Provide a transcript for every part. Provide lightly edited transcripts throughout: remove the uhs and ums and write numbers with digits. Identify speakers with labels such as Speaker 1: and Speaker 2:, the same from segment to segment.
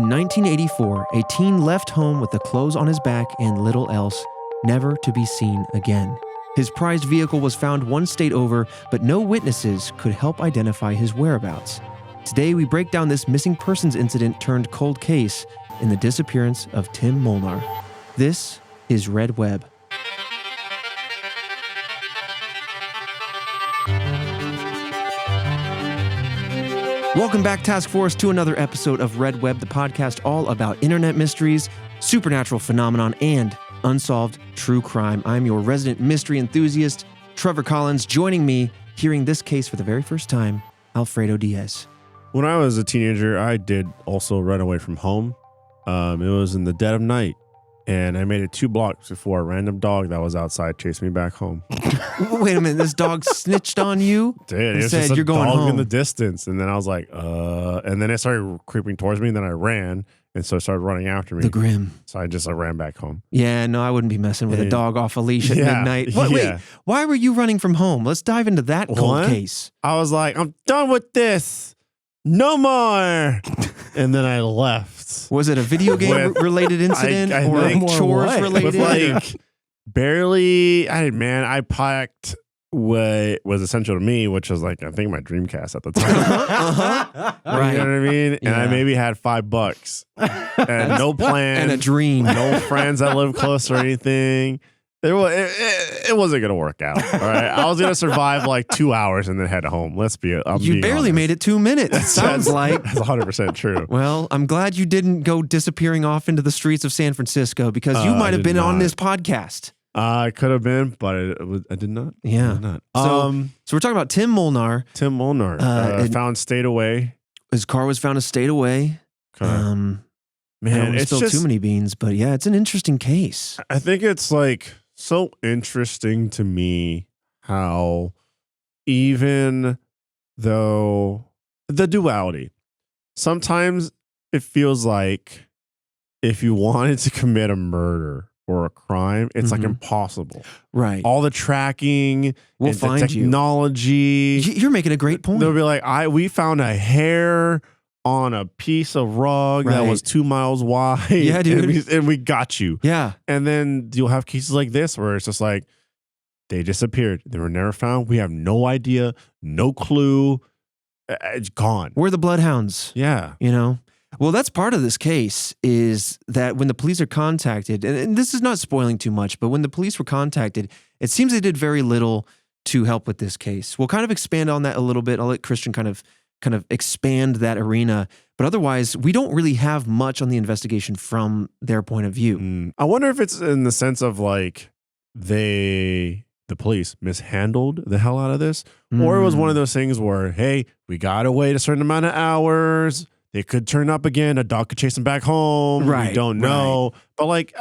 Speaker 1: In 1984, a teen left home with the clothes on his back and little else, never to be seen again. His prized vehicle was found one state over, but no witnesses could help identify his whereabouts. Today, we break down this missing persons incident turned cold case in the disappearance of Tim Molnar. This is Red Web. Welcome back, Task Force, to another episode of Red Web, the podcast all about internet mysteries, supernatural phenomenon, and unsolved true crime. I'm your resident mystery enthusiast, Trevor Collins. Joining me, hearing this case for the very first time, Alfredo Diaz.
Speaker 2: When I was a teenager, I did also run away from home. It was in the dead of night, and I made it 2 blocks before a random dog that was outside chased me back home.
Speaker 1: Wait a minute, this dog snitched on you?
Speaker 2: Dude, it was
Speaker 1: said,
Speaker 2: just a
Speaker 1: "You're going
Speaker 2: dog
Speaker 1: home."
Speaker 2: in the distance, and then I was like, and then it started creeping towards me, and then I ran, and so it started running after me.
Speaker 1: The Grim.
Speaker 2: So I ran back home.
Speaker 1: Yeah, no, I wouldn't be messing with a dog off a leash at midnight. Wait, why were you running from home? Let's dive into that cold case.
Speaker 2: I was like, I'm done with this. No more. And then I left.
Speaker 1: Was it a video game related incident
Speaker 2: I
Speaker 1: or
Speaker 2: think
Speaker 1: chores related?
Speaker 2: With like barely, I packed what was essential to me, which was like, I think my Dreamcast at the time.
Speaker 1: Right.
Speaker 2: You know what I mean? And
Speaker 1: Yeah.
Speaker 2: I maybe had $5 and no plan.
Speaker 1: And a dream.
Speaker 2: No friends that live close or anything. It wasn't going to work out. All right. I was going to survive like 2 hours and then head home.
Speaker 1: You barely made it 2 minutes. It sounds like.
Speaker 2: That's 100% true.
Speaker 1: Well, I'm glad you didn't go disappearing off into the streets of San Francisco because you might have been on this podcast.
Speaker 2: I could have been, but I did not.
Speaker 1: Yeah.
Speaker 2: I did not.
Speaker 1: So we're talking about Tim Molnar.
Speaker 2: Tim Molnar found stayed away.
Speaker 1: His car was found a state away.
Speaker 2: Man,
Speaker 1: I don't want to
Speaker 2: it's
Speaker 1: spill
Speaker 2: just
Speaker 1: too many beans, but yeah, it's an interesting case.
Speaker 2: I think it's like so interesting to me how even though the duality, sometimes it feels like if you wanted to commit a murder or a crime, it's like impossible.
Speaker 1: Right.
Speaker 2: All the tracking,
Speaker 1: We'll
Speaker 2: and
Speaker 1: find
Speaker 2: the technology.
Speaker 1: You're making a great point.
Speaker 2: They'll be like, we found a hair on a piece of rug that was 2 miles wide.
Speaker 1: Yeah, dude.
Speaker 2: And we got you.
Speaker 1: Yeah.
Speaker 2: And then you'll have cases like this where it's just like, they disappeared. They were never found. We have no idea, no clue. It's gone.
Speaker 1: We're the bloodhounds.
Speaker 2: Yeah.
Speaker 1: You know? Well, that's part of this case is that when the police are contacted, and this is not spoiling too much, but when the police were contacted, it seems they did very little to help with this case. We'll kind of expand on that a little bit. I'll let Christian kind of expand that arena. But otherwise, we don't really have much on the investigation from their point of view.
Speaker 2: I wonder if it's in the sense of like the police mishandled the hell out of this, or it was one of those things where, hey, we got to wait a certain amount of hours. They could turn up again. A dog could chase them back home.
Speaker 1: Right.
Speaker 2: We don't know. Right. But like,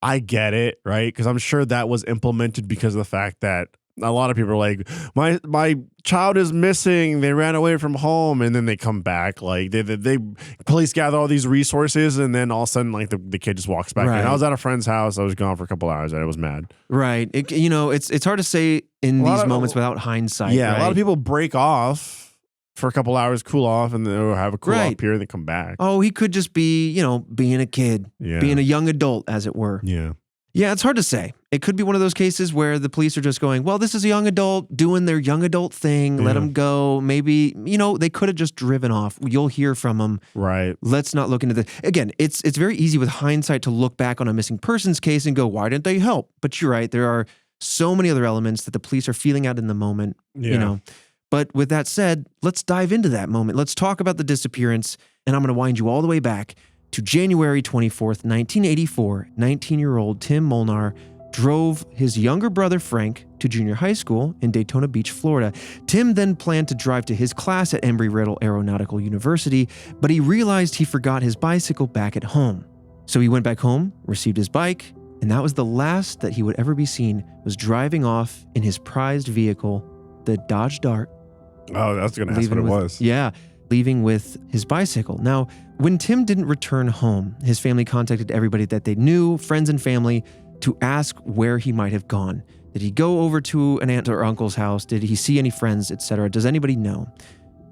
Speaker 2: I get it, right? Because I'm sure that was implemented because of the fact that a lot of people are like, my child is missing. They ran away from home, and then they come back. Like they police gather all these resources, and then all of a sudden, like the kid just walks back.
Speaker 1: Right.
Speaker 2: And I was at a friend's house. I was gone for a couple hours, and I was mad.
Speaker 1: Right. It's hard to say in these moments without hindsight.
Speaker 2: Yeah,
Speaker 1: right?
Speaker 2: a lot of people break off for a couple hours, cool off, and then they'll have a cool off period, and then come back.
Speaker 1: Oh, he could just be, being a kid, being a young adult, as it were.
Speaker 2: Yeah.
Speaker 1: Yeah, it's hard to say. It could be one of those cases where the police are just going, well, this is a young adult doing their young adult thing. Let them go. Maybe, they could have just driven off. You'll hear from them.
Speaker 2: Right.
Speaker 1: Let's not look into this. Again, it's very easy with hindsight to look back on a missing persons case and go, why didn't they help? But you're right. There are so many other elements that the police are feeling out in the moment, But with that said, let's dive into that moment. Let's talk about the disappearance, and I'm going to wind you all the way back to January 24th, 1984. 19-year-old Tim Molnar drove his younger brother Frank to junior high school in Daytona Beach, Florida. Tim then planned to drive to his class at Embry-Riddle Aeronautical University, but he realized he forgot his bicycle back at home. So he went back home, received his bike, and that was the last that he would ever be seen, was driving off in his prized vehicle, the Dodge Dart.
Speaker 2: Oh, that's going to ask what it was.
Speaker 1: Yeah, leaving with his bicycle. Now, when Tim didn't return home, his family contacted everybody that they knew, friends and family, to ask where he might have gone. Did he go over to an aunt or uncle's house? Did he see any friends, etc.? Does anybody know?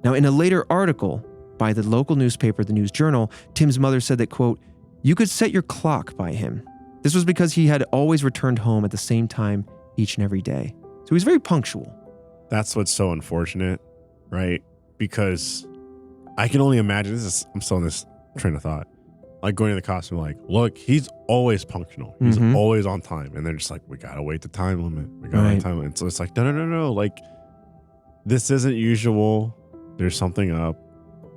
Speaker 1: Now, in a later article, by the local newspaper, the News Journal, Tim's mother said that, quote, "You could set your clock by him. This was because he had always returned home at the same time each and every day." So he was very punctual.
Speaker 2: That's what's so unfortunate, right? Because I can only imagine, I'm still in this train of thought, like going to the cops and like, look, he's always punctual. He's always on time. And they're just like, we got to wait the time limit. We got to wait the time limit. So it's like, no. Like, this isn't usual. There's something up.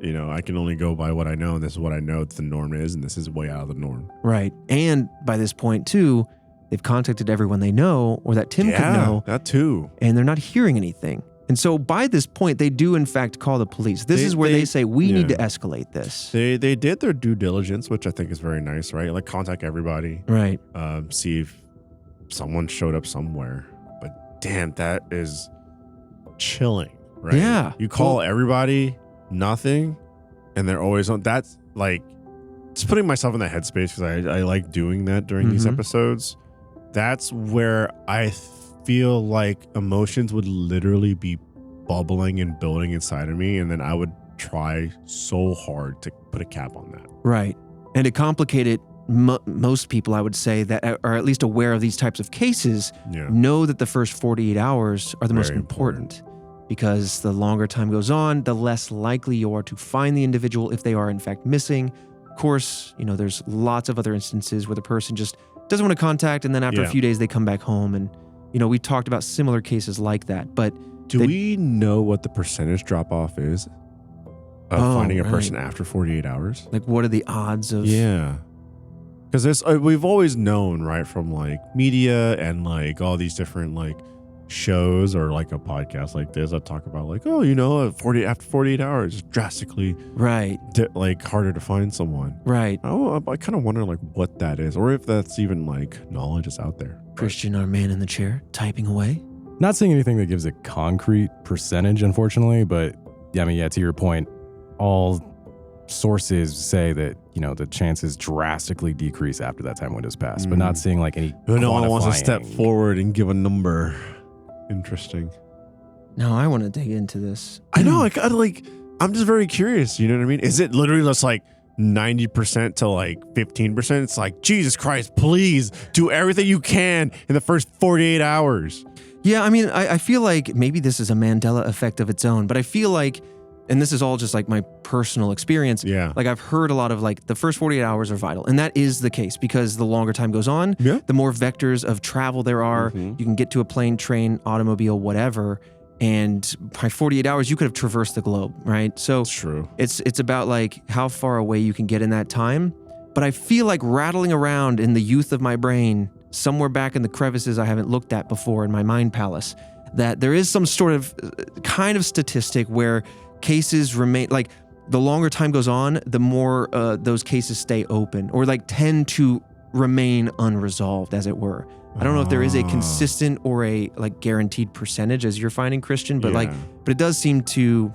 Speaker 2: You know, I can only go by what I know. And this is what I know the norm is. And this is way out of the norm.
Speaker 1: Right. And by this point, too, they've contacted everyone they know or that Tim could know.
Speaker 2: That too.
Speaker 1: And they're not hearing anything. And so by this point, they do, in fact, call the police. This is where they say, we need to escalate this.
Speaker 2: They did their due diligence, which I think is very nice, right? Like contact everybody.
Speaker 1: Right.
Speaker 2: See if someone showed up somewhere. But damn, that is chilling, right?
Speaker 1: Yeah.
Speaker 2: You call everybody, nothing, and they're always on. That's like, just putting myself in that headspace because I like doing that during these episodes. That's where I feel like emotions would literally be bubbling and building inside of me, and then I would try so hard to put a cap on that.
Speaker 1: Right. And to complicate it, most people, I would say, that are at least aware of these types of cases know that the first 48 hours are the most important because the longer time goes on, the less likely you are to find the individual if they are in fact missing. Of course, you know, there's lots of other instances where the person just doesn't want to contact, and then after a few days they come back home. And you know, we talked about similar cases like that, but
Speaker 2: do we know what the percentage drop off is of finding a person after 48 hours?
Speaker 1: Like, what are the odds of?
Speaker 2: Yeah. Because we've always known, right, from like media and like all these different like shows or like a podcast like this that talk about like, oh, you know, after 48 hours, it's drastically like harder to find someone.
Speaker 1: Right.
Speaker 2: Oh, I kind of wonder like what that is, or if that's even like knowledge is out there.
Speaker 1: Christian, our man in the chair, typing away.
Speaker 3: Not seeing anything that gives a concrete percentage, unfortunately, but yeah, I mean, yeah, to your point, all sources say that, you know, the chances drastically decrease after that time window's passed, but not seeing like any
Speaker 2: no one wants to step forward and give a number. Interesting.
Speaker 1: No, I want to dig into this.
Speaker 2: I know. I'm just very curious. You know what I mean? Is it literally just like 90% to like 15%? It's like, Jesus Christ, please do everything you can in the first 48 hours.
Speaker 1: Yeah, I mean, I feel like maybe this is a Mandela effect of its own, but I feel like, and this is all just like my personal experience.
Speaker 2: Yeah.
Speaker 1: Like I've heard a lot of like the first 48 hours are vital. And that is the case because the longer time goes on, the more vectors of travel there are. You can get to a plane, train, automobile, whatever. And by 48 hours, you could have traversed the globe, right? So
Speaker 2: That's true.
Speaker 1: It's about like how far away you can get in that time. But I feel like rattling around in the youth of my brain, somewhere back in the crevices I haven't looked at before in my mind palace, that there is some sort of kind of statistic where cases remain, like the longer time goes on, the more those cases stay open or like tend to remain unresolved, as it were. I don't know if there is a consistent or a like guaranteed percentage as you're finding, Christian, but but it does seem to,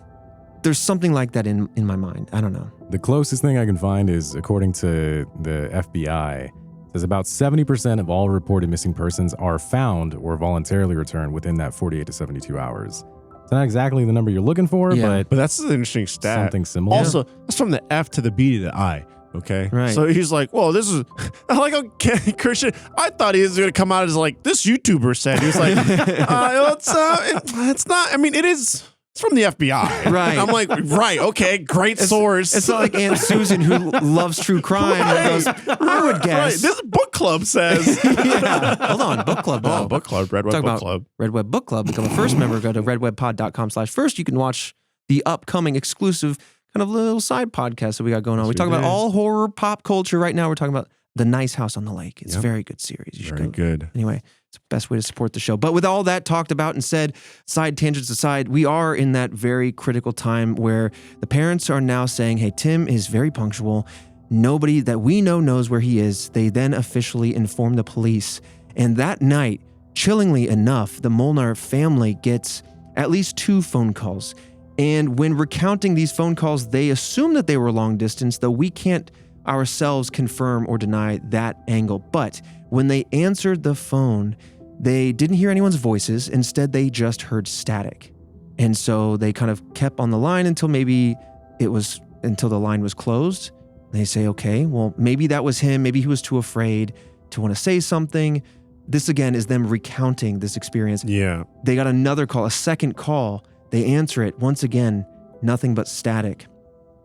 Speaker 1: there's something like that in my mind. I don't know.
Speaker 3: The closest thing I can find is, according to the FBI, says about 70% of all reported missing persons are found or voluntarily returned within that 48 to 72 hours. It's not exactly the number you're looking for, but
Speaker 2: that's an interesting stat.
Speaker 3: Something similar.
Speaker 2: Also, that's from the F to the B to the I. Okay.
Speaker 1: Right.
Speaker 2: So he's like, well, this is like, okay, Christian. I thought he was going to come out as like, this YouTuber said. He was like, it's not. I mean, it is. It's from the FBI.
Speaker 1: Right.
Speaker 2: I'm like, right. Okay. Great source.
Speaker 1: It's not like Aunt Susan who loves true crime and goes, I would guess.
Speaker 2: Right. This book club says.
Speaker 1: Hold on. Book club.
Speaker 2: Oh, book club. Red Web Book Club.
Speaker 1: Red Web Book Club. Become a first member. Go to redwebpod.com/first. You can watch the upcoming exclusive kind of little side podcast that we got going on. We talk about all horror pop culture. Right now, we're talking about The Nice House on the Lake. It's a very good series. You should
Speaker 2: very good.
Speaker 1: Anyway, it's the best way to support the show. But with all that talked about and said, side tangents aside, we are in that very critical time where the parents are now saying, hey, Tim is very punctual. Nobody that we know knows where he is. They then officially inform the police. And that night, chillingly enough, the Molnar family gets at least 2 phone calls. And when recounting these phone calls, they assume that they were long distance, though we can't ourselves confirm or deny that angle. But when they answered the phone, they didn't hear anyone's voices. Instead, they just heard static. And so they kind of kept on the line until maybe it was until the line was closed. They say, okay, well, maybe that was him. Maybe he was too afraid to want to say something. This again is them recounting this experience.
Speaker 2: Yeah.
Speaker 1: They got another call, a second call. They answer it. Once again, nothing but static.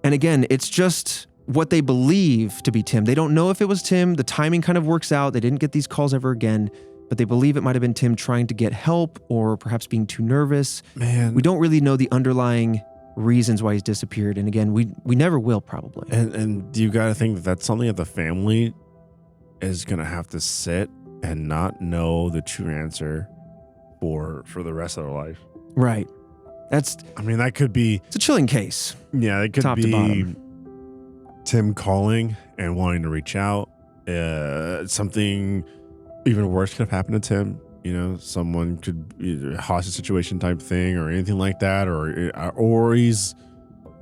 Speaker 1: And again, it's just what they believe to be Tim. They don't know if it was Tim. The timing kind of works out. They didn't get these calls ever again, but they believe it might have been Tim trying to get help or perhaps being too nervous.
Speaker 2: Man.
Speaker 1: We don't really know the underlying reasons why he's disappeared. And again, we never will probably.
Speaker 2: And you got to think that that's something that the family is going to have to sit and not know the true answer for the rest of their life.
Speaker 1: Right.
Speaker 2: That could be...
Speaker 1: It's a chilling case.
Speaker 2: Yeah, it could
Speaker 1: top to
Speaker 2: be
Speaker 1: bottom.
Speaker 2: Tim calling and wanting to reach out. Something even worse could have happened to Tim. Someone could either hostage situation type thing or anything like that, or he's,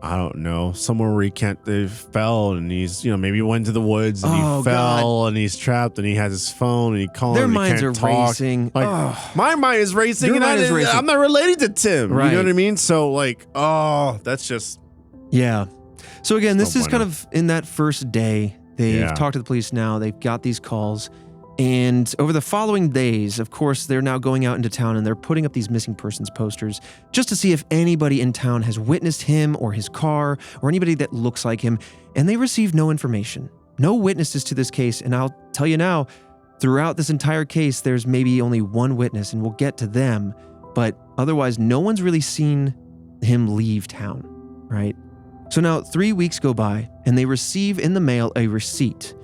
Speaker 2: I don't know, somewhere where they fell and he's, maybe he went to the woods and he fell and he's trapped and he has his phone and he calls.
Speaker 1: Their minds are racing.
Speaker 2: My mind is racing.
Speaker 1: Your mind is racing.
Speaker 2: I'm not related to Tim.
Speaker 1: Right.
Speaker 2: You know what I mean? So that's just.
Speaker 1: Yeah. So again, this is
Speaker 2: bueno.
Speaker 1: kind of in that first day. They've talked to the police now. They've got these calls. And over the following days, of course, they're now going out into town and they're putting up these missing persons posters just to see if anybody in town has witnessed him or his car or anybody that looks like him. And they received no information, no witnesses to this case. And I'll tell you now, throughout this entire case, there's maybe only one witness and we'll get to them. But otherwise, no one's really seen him leave town, right? So now 3 weeks go by and they receive in the mail a receipt.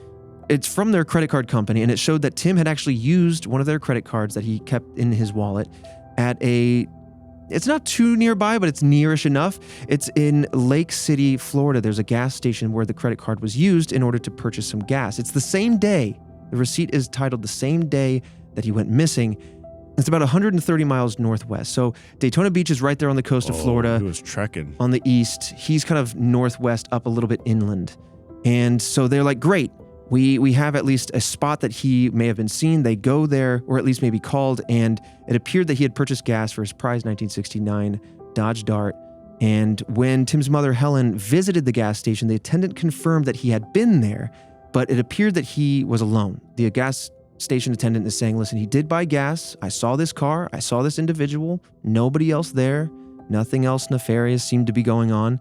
Speaker 1: It's from their credit card company, and it showed that Tim had actually used one of their credit cards that he kept in his wallet at it's not too nearby, but it's nearish enough. It's in Lake City, Florida. There's a gas station where the credit card was used in order to purchase some gas. It's the same day. The receipt is titled the same day that he went missing. It's about 130 miles northwest. So Daytona Beach is right there on the coast of Florida.
Speaker 2: He was trekking.
Speaker 1: On the east. He's kind of northwest, up a little bit inland. And so they're like, great. We have at least a spot that he may have been seen. They go there, or at least maybe called, and it appeared that he had purchased gas for his prized 1969 Dodge Dart. And when Tim's mother, Helen, visited the gas station, the attendant confirmed that he had been there, but it appeared that he was alone. The gas station attendant is saying, listen, he did buy gas. I saw this car. I saw this individual. Nobody else there. Nothing else nefarious seemed to be going on.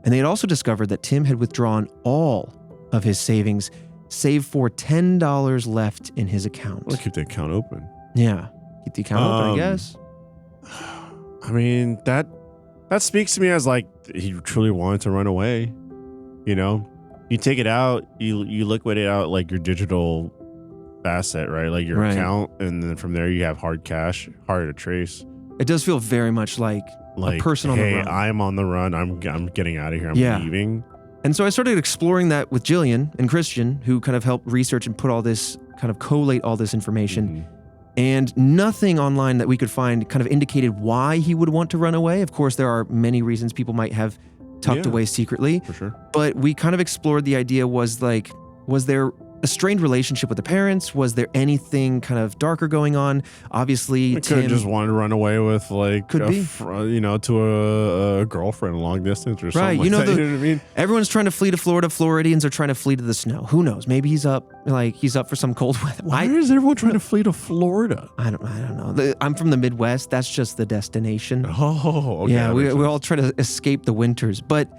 Speaker 1: And they had also discovered that Tim had withdrawn all of his savings, save for $10 left in his account.
Speaker 2: We'll keep the account open.
Speaker 1: Yeah. Keep the account open, I guess.
Speaker 2: That speaks to me as like he truly wanted to run away. You take it out, you liquidate out like your digital asset, right? Like your account, and then from there you have hard cash, harder to trace.
Speaker 1: It does feel very much like a person on the run.
Speaker 2: I'm on the run. I'm getting out of here. I'm leaving.
Speaker 1: And so I started exploring that with Jillian and Christian, who kind of helped research and put all this, kind of collate all this information.
Speaker 2: Mm-hmm.
Speaker 1: And nothing online that we could find kind of indicated why he would want to run away. Of course, there are many reasons people might have tucked away secretly.
Speaker 2: For sure.
Speaker 1: But we kind of explored the idea was there a strained relationship with the parents? Was there anything kind of darker going on? Obviously,
Speaker 2: Could have just wanted to run away with to a girlfriend long distance or something.
Speaker 1: Right,
Speaker 2: you know what I mean?
Speaker 1: Everyone's trying to flee to Florida. Floridians are trying to flee to the snow. Who knows? Maybe he's up for some cold weather.
Speaker 2: Why is everyone trying to flee to Florida?
Speaker 1: I don't know. I'm from the Midwest. That's just the destination.
Speaker 2: Oh, okay.
Speaker 1: Yeah, we're all trying to escape the winters, but.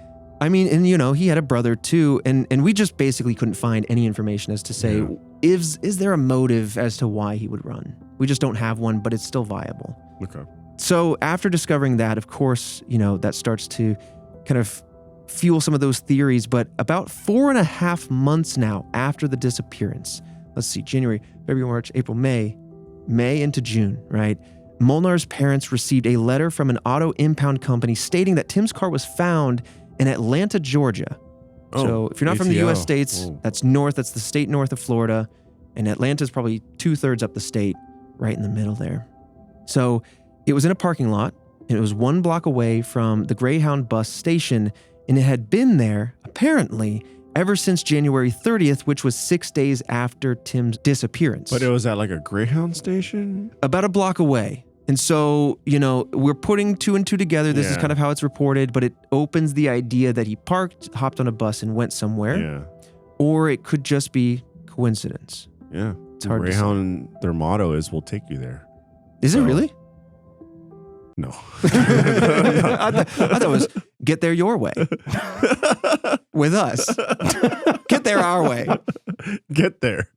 Speaker 1: I mean, and he had a brother too, and we just basically couldn't find any information as to say, is there a motive as to why he would run? We just don't have one, but it's still viable.
Speaker 2: Okay.
Speaker 1: So after discovering that, of course, that starts to kind of fuel some of those theories, but about 4.5 months now after the disappearance, let's see, January, February, March, April, May into June, right? Molnar's parents received a letter from an auto impound company stating that Tim's car was found in Atlanta, Georgia. So if you're not from the U.S. states, that's north. That's the state north of Florida. And Atlanta's probably 2/3 up the state, right in the middle there. So it was in a parking lot, and it was 1 block away from the Greyhound bus station, and it had been there, apparently, ever since January 30th, which was 6 days after Tim's disappearance.
Speaker 2: But it was at like a Greyhound station?
Speaker 1: About a block away. And so, we're putting 2 and 2 together. This is kind of how it's reported, but it opens the idea that he parked, hopped on a bus, and went somewhere.
Speaker 2: Yeah.
Speaker 1: Or it could just be coincidence.
Speaker 2: Yeah.
Speaker 1: It's hard
Speaker 2: Greyhound, their motto is, we'll take you there.
Speaker 1: Is it really?
Speaker 2: No.
Speaker 1: I thought it was, get there your way. With us. Get there our way.
Speaker 2: Get there.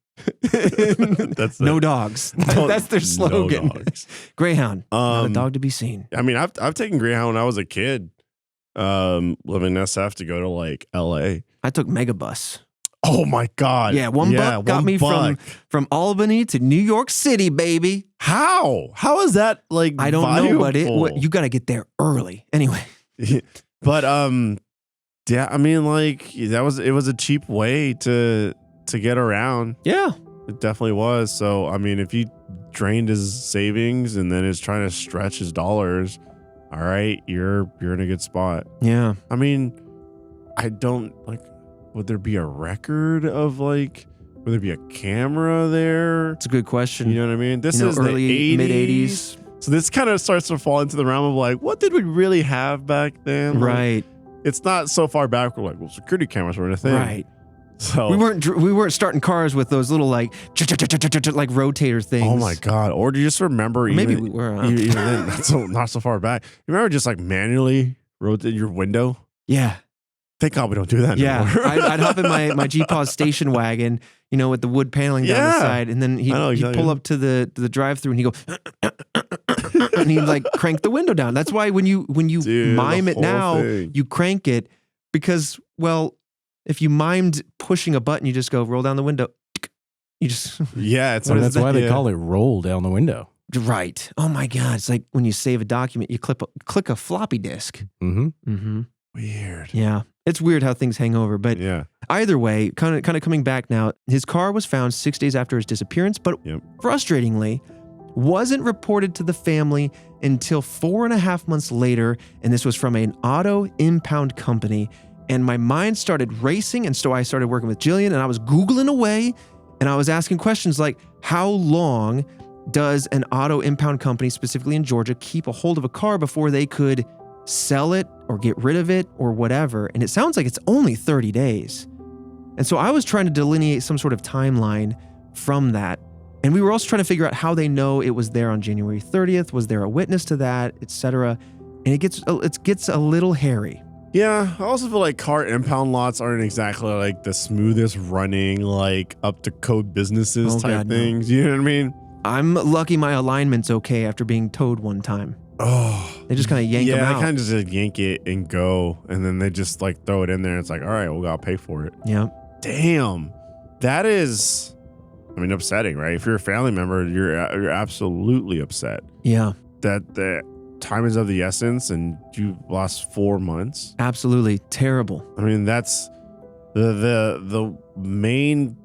Speaker 2: That's
Speaker 1: no dogs. That's their slogan.
Speaker 2: No dogs.
Speaker 1: Greyhound. Not a dog to be seen.
Speaker 2: I mean, I've taken Greyhound when I was a kid. Living in SF to go to like LA.
Speaker 1: I took Megabus.
Speaker 2: Oh my God.
Speaker 1: Yeah, $1 got me from Albany to New York City, baby.
Speaker 2: How? How is that like
Speaker 1: I don't know, but you got to get there early. Anyway.
Speaker 2: But yeah, I mean, like it was a cheap way to get around.
Speaker 1: Yeah.
Speaker 2: It definitely was. So, I mean, if he drained his savings and then is trying to stretch his dollars, all right, you're in a good spot.
Speaker 1: Yeah.
Speaker 2: I mean, I don't like, would there be a record of like, would there be a camera there?
Speaker 1: It's a good question.
Speaker 2: You know what I mean? This is
Speaker 1: early,
Speaker 2: the
Speaker 1: mid-80s.
Speaker 2: So this kind of starts to fall into the realm of like, what did we really have back then?
Speaker 1: Right.
Speaker 2: Like, it's not so far back. We're like, well, security cameras were a thing.
Speaker 1: Right.
Speaker 2: So
Speaker 1: we weren't starting cars with those little like rotator things.
Speaker 2: Oh my God. Or do you just remember
Speaker 1: maybe we were
Speaker 2: even then, not so far back. You remember just like manually rotate your window?
Speaker 1: Yeah.
Speaker 2: Thank God we don't do that anymore.
Speaker 1: I'd hop in my G-Pause station wagon, with the wood paneling down the side, and then he'd pull up to the drive-through and he'd go and he'd like crank the window down. That's why when you mime it now, you crank it because, well, if you mimed pushing a button, you just go roll down the window. You just
Speaker 3: that's why they call it roll down the window.
Speaker 1: Right. Oh my God. It's like when you save a document, you click a floppy disk.
Speaker 3: Mm-hmm.
Speaker 1: Mm-hmm.
Speaker 2: Weird.
Speaker 1: Yeah. It's weird how things hang over, but either way, kind of coming back now, his car was found 6 days after his disappearance, but frustratingly, wasn't reported to the family until 4.5 months later, and this was from an auto impound company. And my mind started racing, and so I started working with Jillian, and I was Googling away, and I was asking questions like, how long does an auto impound company, specifically in Georgia, keep a hold of a car before they could sell it or get rid of it or whatever? And it sounds like it's only 30 days. And so I was trying to delineate some sort of timeline from that. And we were also trying to figure out how they know it was there on January 30th. Was there a witness to that, etc.? And it gets a little hairy.
Speaker 2: Yeah, I also feel like car impound lots aren't exactly like the smoothest running, like up to code businesses type things. No. You know what I mean?
Speaker 1: I'm lucky my alignment's okay after being towed one time.
Speaker 2: Oh,
Speaker 1: they just kind of yank them out.
Speaker 2: Yeah, they kind of just yank it and go, and then they just like throw it in there. And it's like, all right, we gotta pay for it.
Speaker 1: Yeah.
Speaker 2: Damn, that is, I mean, upsetting, right? If you're a family member, you're absolutely upset.
Speaker 1: Yeah.
Speaker 2: That the time is of the essence, and you lost 4 months.
Speaker 1: Absolutely terrible.
Speaker 2: I mean, that's the main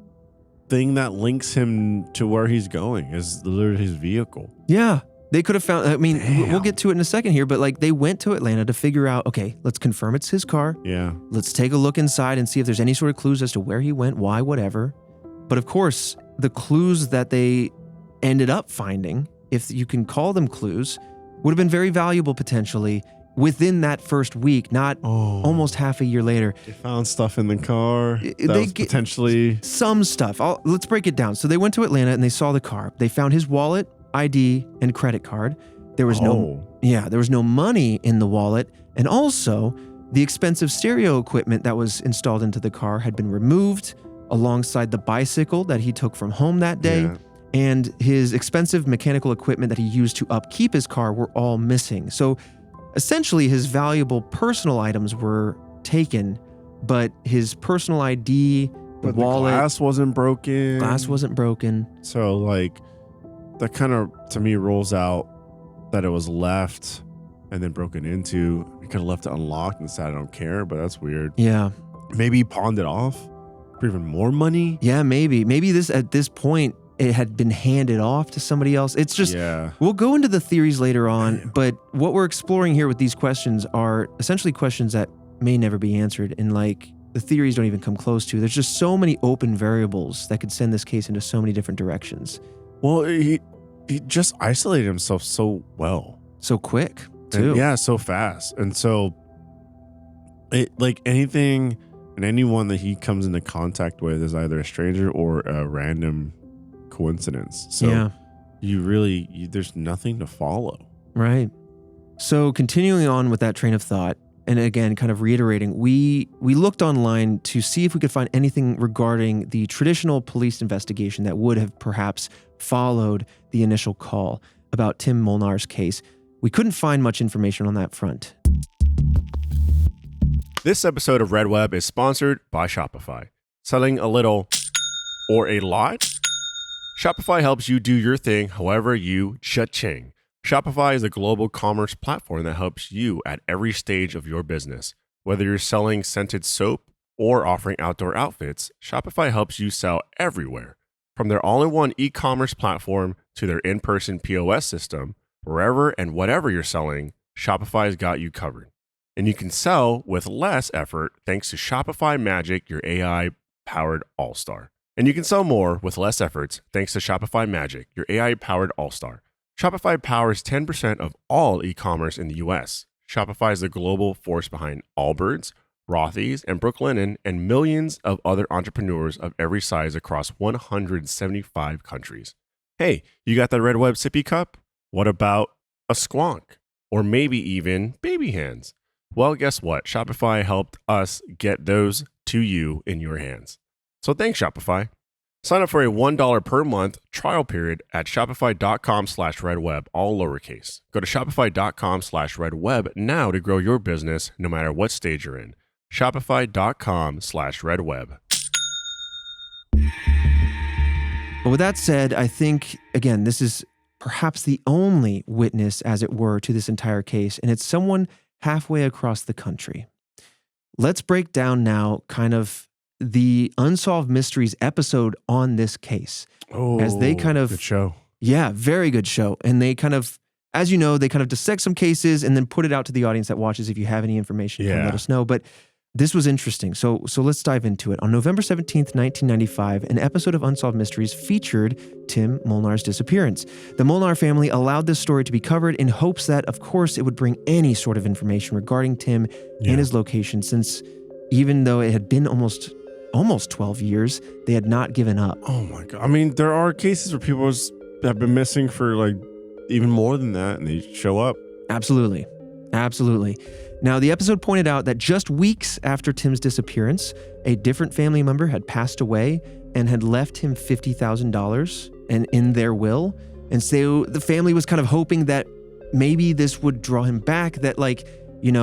Speaker 2: thing that links him to where he's going is literally his vehicle.
Speaker 1: Yeah. They could have found, I mean, we'll get to it in a second here, but like they went to Atlanta to figure out, okay, let's confirm it's his car.
Speaker 2: Yeah.
Speaker 1: Let's take a look inside and see if there's any sort of clues as to where he went, why, whatever. But of course, the clues that they ended up finding, if you can call them clues, would have been very valuable potentially within that first week, not almost half a year later.
Speaker 2: They found stuff in the car.
Speaker 1: Potentially some stuff. Let's break it down. So they went to Atlanta and they saw the car. They found his wallet, ID, and credit card. There was no money in the wallet, and also the expensive stereo equipment that was installed into the car had been removed alongside the bicycle that he took from home that day, and his expensive mechanical equipment that he used to upkeep his car were all missing. So essentially his valuable personal items were taken, but his personal ID, the wallet,
Speaker 2: glass wasn't broken. So like, that kind of, to me, rolls out that it was left and then broken into. He could have left it unlocked and said, I don't care, but that's weird.
Speaker 1: Yeah.
Speaker 2: Maybe he pawned it off for even more money.
Speaker 1: Yeah, maybe. Maybe at this point, it had been handed off to somebody else. It's just, we'll go into the theories later on, but what we're exploring here with these questions are essentially questions that may never be answered, and like the theories don't even come close to. There's just so many open variables that could send this case into so many different directions.
Speaker 2: Well, he just isolated himself so well.
Speaker 1: So quick, too.
Speaker 2: And yeah, so fast. And so like anything and anyone that he comes into contact with is either a stranger or a random coincidence. So there's nothing to follow.
Speaker 1: Right. So continuing on with that train of thought, and again, kind of reiterating, we looked online to see if we could find anything regarding the traditional police investigation that would have perhaps followed the initial call about Tim Molnar's case. We couldn't find much information on that front.
Speaker 2: This episode of Red Web is sponsored by Shopify. Selling a little or a lot? Shopify helps you do your thing however you cha-ching. Shopify is a global commerce platform that helps you at every stage of your business. Whether you're selling scented soap or offering outdoor outfits, Shopify helps you sell everywhere. From their all-in-one e-commerce platform to their in-person POS system, wherever and whatever you're selling, Shopify's got you covered. And you can sell with less effort thanks to Shopify Magic, your AI-powered all-star. And you can sell more with less efforts thanks to Shopify Magic, your AI-powered all-star. Shopify powers 10% of all e-commerce in the US. Shopify is the global force behind Allbirds, Rothy's, and Brooklinen, and millions of other entrepreneurs of every size across 175 countries. Hey, you got that Red Web sippy cup? What about a squonk? Or maybe even baby hands? Well, guess what? Shopify helped us get those to you in your hands. So thanks, Shopify. Sign up for a $1 per month trial period at shopify.com/redweb, all lowercase. Go to shopify.com/redweb now to grow your business no matter what stage you're in. Shopify.com/redweb.
Speaker 1: But with that said, I think, again, this is perhaps the only witness, as it were, to this entire case, and it's someone halfway across the country. Let's break down now kind of the Unsolved Mysteries episode on this case.
Speaker 2: Oh,
Speaker 1: as they kind of,
Speaker 2: good show.
Speaker 1: Yeah, very good show. And they kind of, as you know, they kind of dissect some cases and then put it out to the audience that watches. If you have any information, come let us know. But this was interesting. So let's dive into it. On November 17th, 1995, an episode of Unsolved Mysteries featured Tim Molnar's disappearance. The Molnar family allowed this story to be covered in hopes that, of course, it would bring any sort of information regarding Tim and his location, since even though it had been almost 12 years, they had not given up.
Speaker 2: Oh my God. I mean, there are cases where people have been missing for like even more than that, and they show up.
Speaker 1: Absolutely. Absolutely. Now, the episode pointed out that just weeks after Tim's disappearance, a different family member had passed away and had left him $50,000 and in their will. And so the family was kind of hoping that maybe this would draw him back, that in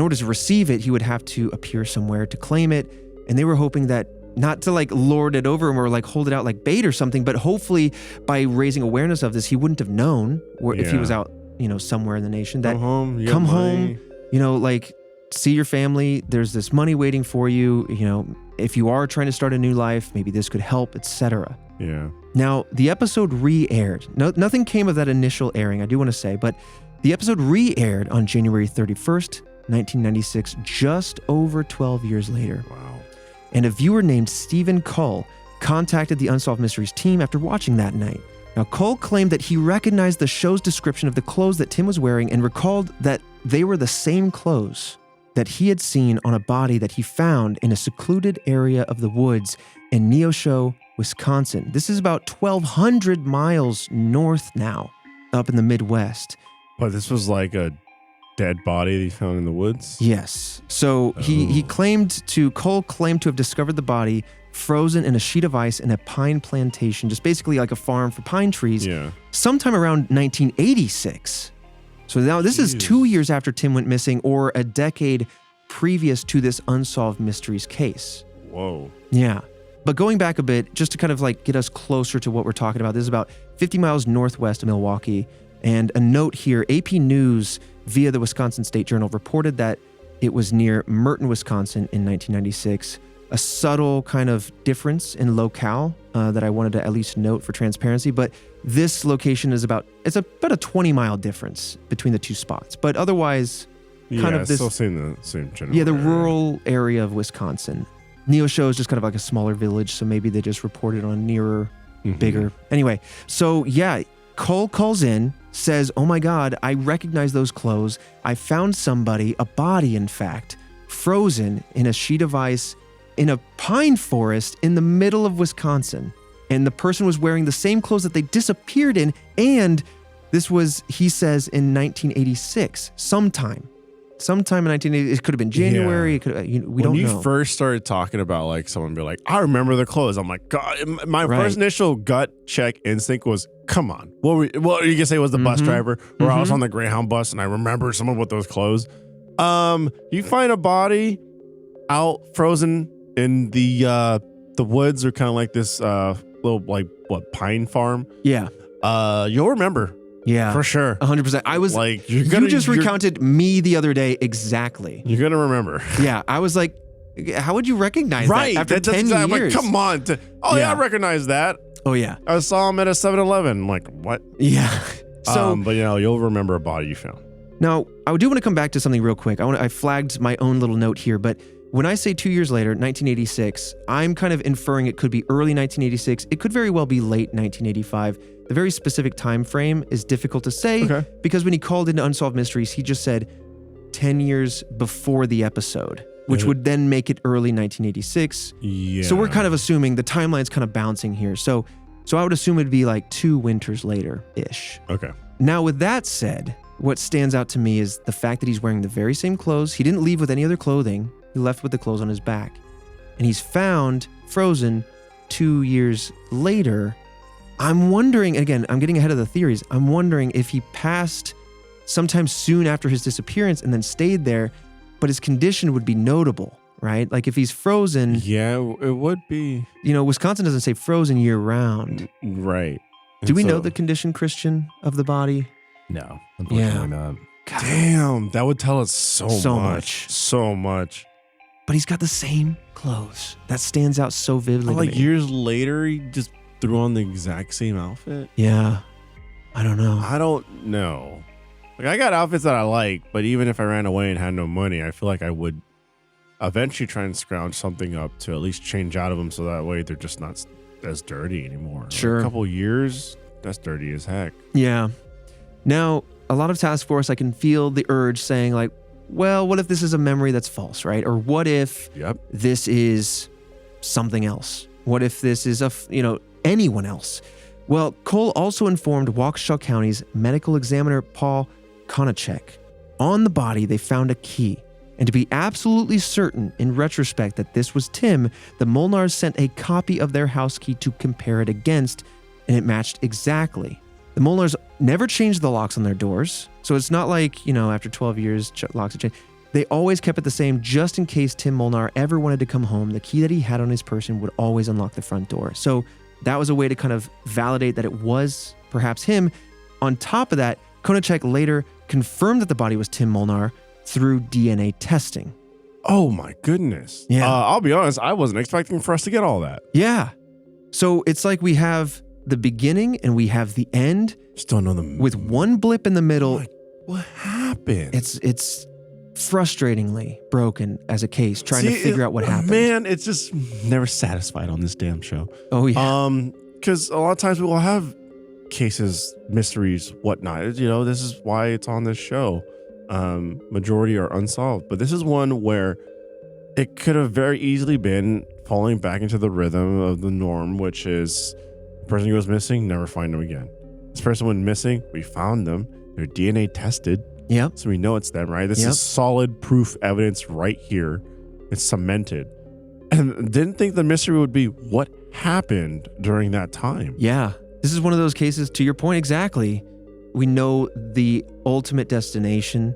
Speaker 1: order to receive it, he would have to appear somewhere to claim it. And they were hoping that not to lord it over him or hold it out like bait or something, but hopefully by raising awareness of this, he wouldn't have known if he was out, somewhere in the nation, that come home, see your family. There's this money waiting for you. If you are trying to start a new life, maybe this could help, etc.
Speaker 2: Yeah.
Speaker 1: Now, the episode re-aired. Nothing came of that initial airing, I do want to say, but the episode re-aired on January 31st, 1996, just over 12 years later.
Speaker 2: Wow.
Speaker 1: And a viewer named Stephen Cull contacted the Unsolved Mysteries team after watching that night. Now, Cull claimed that he recognized the show's description of the clothes that Tim was wearing and recalled that they were the same clothes that he had seen on a body that he found in a secluded area of the woods in Neosho, Wisconsin. This is about 1,200 miles north now, up in the Midwest.
Speaker 2: But this was like a dead body that he found in the woods?
Speaker 1: Yes. So Cull claimed to have discovered the body frozen in a sheet of ice in a pine plantation, just basically like a farm for pine trees, sometime around 1986. So now this is 2 years after Tim went missing, or a decade previous to this Unsolved Mysteries case.
Speaker 2: Whoa.
Speaker 1: Yeah. But going back a bit, just to kind of get us closer to what we're talking about, this is about 50 miles northwest of Milwaukee. And a note here, AP News via the Wisconsin State Journal reported that it was near Merton, Wisconsin in 1996. A subtle kind of difference in locale that I wanted to at least note for transparency. But this location is about a 20-mile difference between the two spots. But otherwise, kind of this...
Speaker 2: still the same general
Speaker 1: Yeah, the
Speaker 2: area.
Speaker 1: rural area of Wisconsin. Neosho is just kind of like a smaller village, so maybe they just reported on nearer, bigger. Anyway, so yeah, Cole calls in, says, "Oh my God, I recognize those clothes. I found somebody, a body in fact, frozen in a sheet of ice in a pine forest in the middle of Wisconsin. And the person was wearing the same clothes that they disappeared in. And this was, he says, in 1986, sometime in 1980. It could have been January.
Speaker 2: Yeah.
Speaker 1: It could. We
Speaker 2: when
Speaker 1: don't know.
Speaker 2: you first started talking about like someone be like, I remember the clothes. I'm like, God, my
Speaker 1: Right.
Speaker 2: first initial gut check instinct was, come on. What you can say was the bus driver, or I was on the Greyhound bus and I remember someone with those clothes. You find a body out frozen in the woods, or kind of like this little like pine farm.
Speaker 1: Yeah.
Speaker 2: You'll remember.
Speaker 1: Yeah.
Speaker 2: For sure.
Speaker 1: 100%. I was
Speaker 2: like,
Speaker 1: you just recounted me the other day exactly.
Speaker 2: You're gonna remember.
Speaker 1: Yeah. I was like, how would you recognize that after 10 years?
Speaker 2: I'm like, come on. I recognize that.
Speaker 1: Oh yeah.
Speaker 2: I saw him at a 7-Eleven. I'm like, what?
Speaker 1: Yeah. So,
Speaker 2: but you'll remember a body you found.
Speaker 1: now I do want to come back to something real quick. I flagged my own little note here, but when I say 2 years later, 1986, I'm kind of inferring it could be early 1986. It could very well be late 1985. The very specific time frame is difficult to say because when he called into Unsolved Mysteries, he just said 10 years before the episode, which would then make it early 1986.
Speaker 2: Yeah.
Speaker 1: So we're kind of assuming the timeline's kind of bouncing here. So I would assume it'd be like 2 winters later-ish.
Speaker 2: Okay.
Speaker 1: Now, with that said, what stands out to me is the fact that he's wearing the very same clothes. He didn't leave with any other clothing. He left with the clothes on his back. And he's found frozen 2 years later. I'm wondering, again, I'm getting ahead of the theories. I'm wondering if he passed sometime soon after his disappearance and then stayed there, but his condition would be notable, right? Like if he's frozen.
Speaker 2: Yeah, it would be.
Speaker 1: Wisconsin doesn't say frozen year round.
Speaker 2: Right.
Speaker 1: Do we know the condition, Christian, of the body?
Speaker 3: No, unfortunately not.
Speaker 1: God.
Speaker 2: Damn, that would tell us so
Speaker 1: much.
Speaker 2: So much.
Speaker 1: But he's got the same clothes. That stands out so vividly.
Speaker 2: Like
Speaker 1: to me.
Speaker 2: years later, he just threw on the exact same outfit.
Speaker 1: Yeah. I don't know.
Speaker 2: I don't know. Like, I got outfits that I like, but even if I ran away and had no money, I feel like I would eventually try and scrounge something up to at least change out of them, so that way they're just not as dirty anymore.
Speaker 1: Sure.
Speaker 2: Like a couple years, that's dirty as heck.
Speaker 1: Yeah. Now, a lot of Task Force, I can feel the urge saying like, well, what if this is a memory that's false, right? Or what if this is something else? What if this is anyone else? Well, Cole also informed Waukesha County's medical examiner, Paul Konachek. On the body, they found a key. And to be absolutely certain, in retrospect, that this was Tim, the Molnars sent a copy of their house key to compare it against, and it matched exactly. The Molnars never changed the locks on their doors, so it's not like, after 12 years, locks have changed. They always kept it the same just in case Tim Molnar ever wanted to come home. The key that he had on his person would always unlock the front door. So that was a way to kind of validate that it was perhaps him. On top of that, Konachek later confirmed that the body was Tim Molnar through DNA testing.
Speaker 2: Oh my goodness.
Speaker 1: Yeah.
Speaker 2: I'll be honest, I wasn't expecting for us to get all that.
Speaker 1: Yeah. So it's like we have the beginning and we have the end.
Speaker 2: Just don't know the
Speaker 1: with one blip in the middle.
Speaker 2: Like, what happened?
Speaker 1: It's frustratingly broken as a case, trying to figure out what happened.
Speaker 2: Man, it's just never satisfied on this damn show.
Speaker 1: Oh yeah.
Speaker 2: Because a lot of times we will have cases, mysteries, whatnot. This is why it's on this show. Majority are unsolved, but this is one where it could have very easily been falling back into the rhythm of the norm, which is the person goes missing, never find them again. This person went missing, we found them, they're DNA tested.
Speaker 1: Yep.
Speaker 2: So we know it's them, right? This is solid proof evidence right here. It's cemented. And didn't think the mystery would be what happened during that time.
Speaker 1: Yeah. This is one of those cases, to your point exactly. We know the ultimate destination,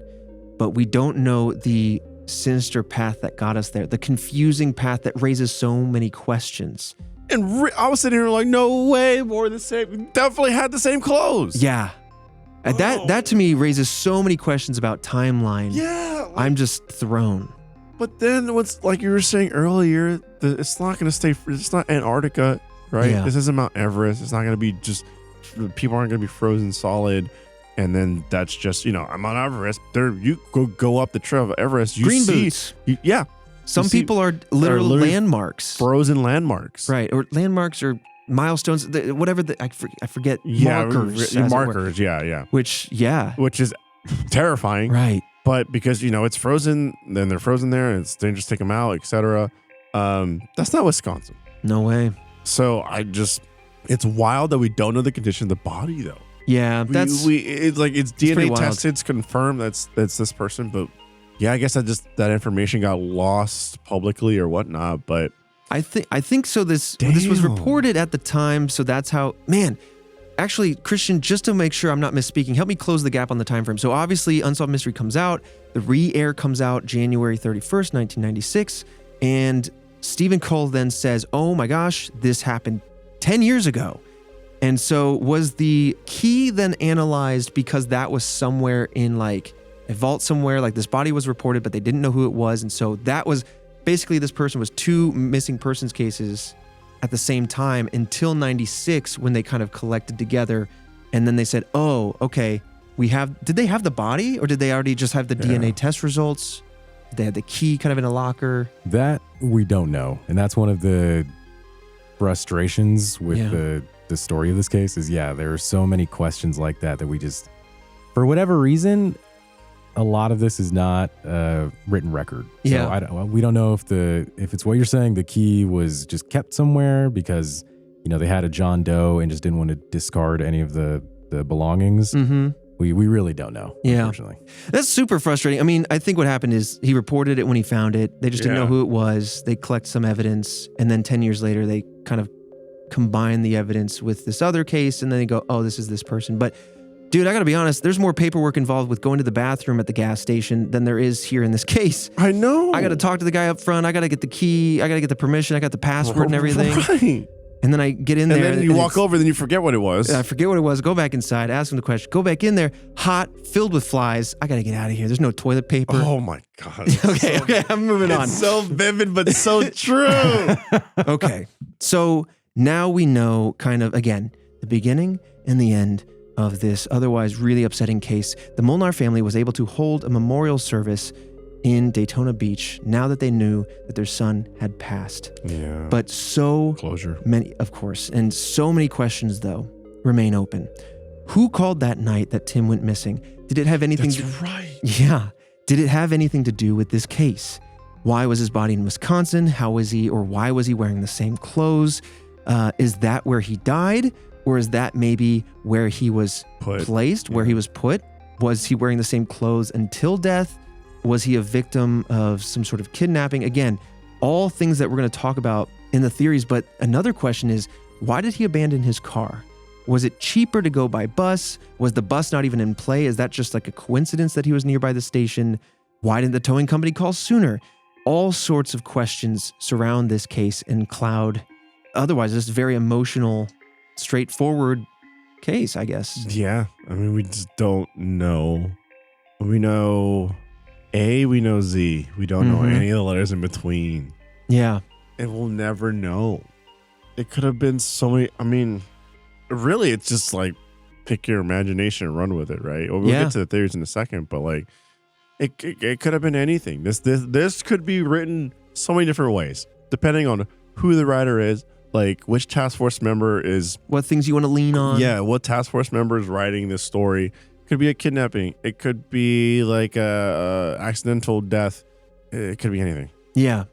Speaker 1: but we don't know the sinister path that got us there, the confusing path that raises so many questions.
Speaker 2: And I was sitting here like, no way, more the same. Definitely had the same clothes.
Speaker 1: Yeah. That to me raises so many questions about timeline.
Speaker 2: Yeah.
Speaker 1: I'm just thrown.
Speaker 2: But then what's like you were saying earlier, it's not going to stay, it's not Antarctica, right?
Speaker 1: Yeah.
Speaker 2: This isn't Mount Everest. It's not going to be just, people aren't going to be frozen solid. And then that's just, I'm on Everest. There, you go up the trail of Everest. You
Speaker 1: Green
Speaker 2: see,
Speaker 1: boots.
Speaker 2: Yeah.
Speaker 1: Some people are literally landmarks.
Speaker 2: Frozen landmarks.
Speaker 1: Right. Or landmarks or milestones, whatever I forget, markers.
Speaker 2: Markers, yeah.
Speaker 1: Which
Speaker 2: is terrifying.
Speaker 1: Right.
Speaker 2: But because, it's frozen, then they're frozen there, and it's dangerous to take them out, etc. That's not Wisconsin.
Speaker 1: No way.
Speaker 2: So it's wild that we don't know the condition of the body, though.
Speaker 1: Yeah,
Speaker 2: it's like it's DNA tested, it's confirmed that's this person, but yeah, I guess that information got lost publicly or whatnot. But
Speaker 1: I think so. This was reported at the time, so that's how. Man, actually, Christian, just to make sure I'm not misspeaking, help me close the gap on the time frame. So obviously, Unsolved Mystery comes out, the re-air comes out January 31st, 1996, and Stephen Cole then says, "Oh my gosh, this happened 10 years ago." And so was the key then analyzed because that was somewhere in like a vault somewhere, like this body was reported, but they didn't know who it was. And so that was basically this person was 2 missing persons cases at the same time until 96 when they kind of collected together. And then they said, oh, okay, did they have the body or did they already just have the DNA test results? Did they have the key kind of in a locker?
Speaker 3: That we don't know. And that's one of the frustrations with the story of this case is, there are so many questions like that we just, for whatever reason, a lot of this is not written record. So we don't know if it's what you're saying, the key was just kept somewhere because, they had a John Doe and just didn't want to discard any of the belongings.
Speaker 1: Mm-hmm.
Speaker 3: We really don't know, unfortunately.
Speaker 1: That's super frustrating. I mean, I think what happened is he reported it when he found it. They just didn't know who it was. They collect some evidence, and then 10 years later, they kind of combine the evidence with this other case, and then they go, oh, this is this person. But dude, I gotta be honest, there's more paperwork involved with going to the bathroom at the gas station than there is here in this case.
Speaker 2: I know.
Speaker 1: I gotta talk to the guy up front. I gotta get the key. I gotta get the permission. I got the password and everything.
Speaker 2: Right.
Speaker 1: And then I get in there.
Speaker 2: And then you walk over, then you forget what it was.
Speaker 1: I forget what it was. Go back inside, ask him the question. Go back in there, hot, filled with flies. I gotta get out of here. There's no toilet paper.
Speaker 2: Oh my God.
Speaker 1: Okay, I'm moving on.
Speaker 2: It's so vivid, but so true.
Speaker 1: Okay, so now we know kind of, again, the beginning and the end of this otherwise really upsetting case. The Molnar family was able to hold a memorial service in Daytona Beach now that they knew that their son had passed.
Speaker 2: Yeah.
Speaker 1: But so
Speaker 2: closure.
Speaker 1: Many, of course, and so many questions, though, remain open. Who called that night that Tim went missing? Did it have anything
Speaker 2: right.
Speaker 1: Yeah. Did it have anything to do with this case? Why was his body in Wisconsin? How was he, or why was he wearing the same clothes? Is that where he died? Or is that maybe where he was placed, where he was put? Was he wearing the same clothes until death? Was he a victim of some sort of kidnapping? Again, all things that we're going to talk about in the theories. But another question is, why did he abandon his car? Was it cheaper to go by bus? Was the bus not even in play? Is that just like a coincidence that he was nearby the station? Why didn't the towing company call sooner? All sorts of questions surround this case and cloud otherwise this very emotional, straightforward case, I guess.
Speaker 2: Yeah. I mean, we just don't know. We know A, we know Z. We don't know any of the letters in between.
Speaker 1: Yeah.
Speaker 2: And we'll never know. It could have been so many. I mean, really, it's just like pick your imagination and run with it, right? Well, we'll get to the theories in a second, but like it could have been anything. This could be written so many different ways, depending on who the writer is, like which task force member is,
Speaker 1: what things you want to lean on.
Speaker 2: Yeah, what task force member is writing this story. It could be a kidnapping. It could be like a accidental death. It could be anything.
Speaker 1: Yeah.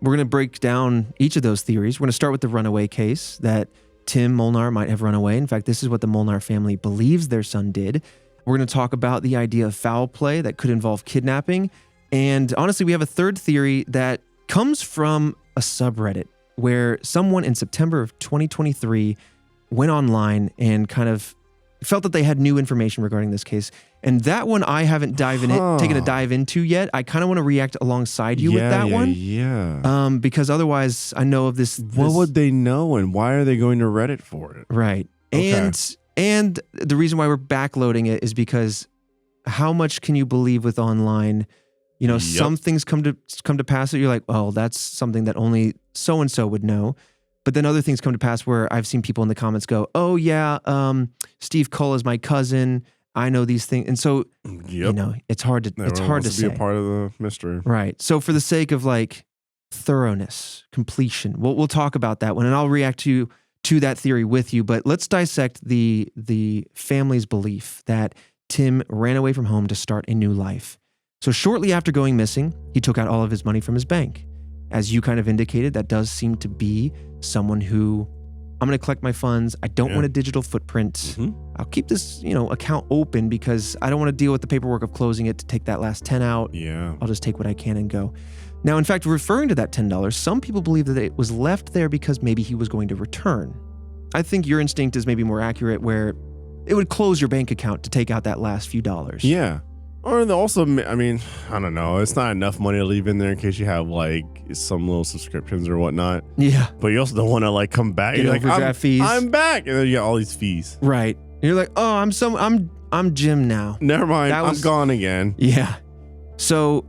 Speaker 1: We're going to break down each of those theories. We're going to start with the runaway case that Tim Molnar might have run away. In fact, this is what the Molnar family believes their son did. We're going to talk about the idea of foul play that could involve kidnapping. And honestly, we have a third theory that comes from a subreddit where someone in September of 2023 went online and kind of felt that they had new information regarding this case. And that one I haven't taken a dive into yet. I kind of want to react alongside you with that one.
Speaker 2: Yeah.
Speaker 1: Because otherwise I know of this.
Speaker 2: What would they know and why are they going to Reddit for it?
Speaker 1: Right. Okay. And the reason why we're backloading it is because how much can you believe with online? You know, some things come to pass that you're like, oh, that's something that only so-and-so would know. But then other things come to pass where I've seen people in the comments go, oh yeah, Steve Cull is my cousin. I know these things. And so, you know, it's hard to say.
Speaker 2: Be a part of the mystery.
Speaker 1: Right. So for the sake of like thoroughness, completion, we'll talk about that one. And I'll react to to that theory with you, but let's dissect the family's belief that Tim ran away from home to start a new life. So shortly after going missing, he took out all of his money from his bank. As you kind of indicated, that does seem to be someone who, I'm going to collect my funds. I don't want a digital footprint.
Speaker 2: Mm-hmm.
Speaker 1: I'll keep this, account open because I don't want to deal with the paperwork of closing it to take that last 10 out.
Speaker 2: Yeah.
Speaker 1: I'll just take what I can and go. Now, in fact, referring to that $10, some people believe that it was left there because maybe he was going to return. I think your instinct is maybe more accurate where it would close your bank account to take out that last few dollars.
Speaker 2: Yeah. Or also, I mean, I don't know. It's not enough money to leave in there in case you have like some little subscriptions or whatnot.
Speaker 1: Yeah.
Speaker 2: But you also don't want to like come back. You're like,
Speaker 1: overdraft fees.
Speaker 2: I'm back. And then you got all these fees.
Speaker 1: Right. And you're like, oh, I'm Jim now.
Speaker 2: Never mind. I'm gone again.
Speaker 1: Yeah. So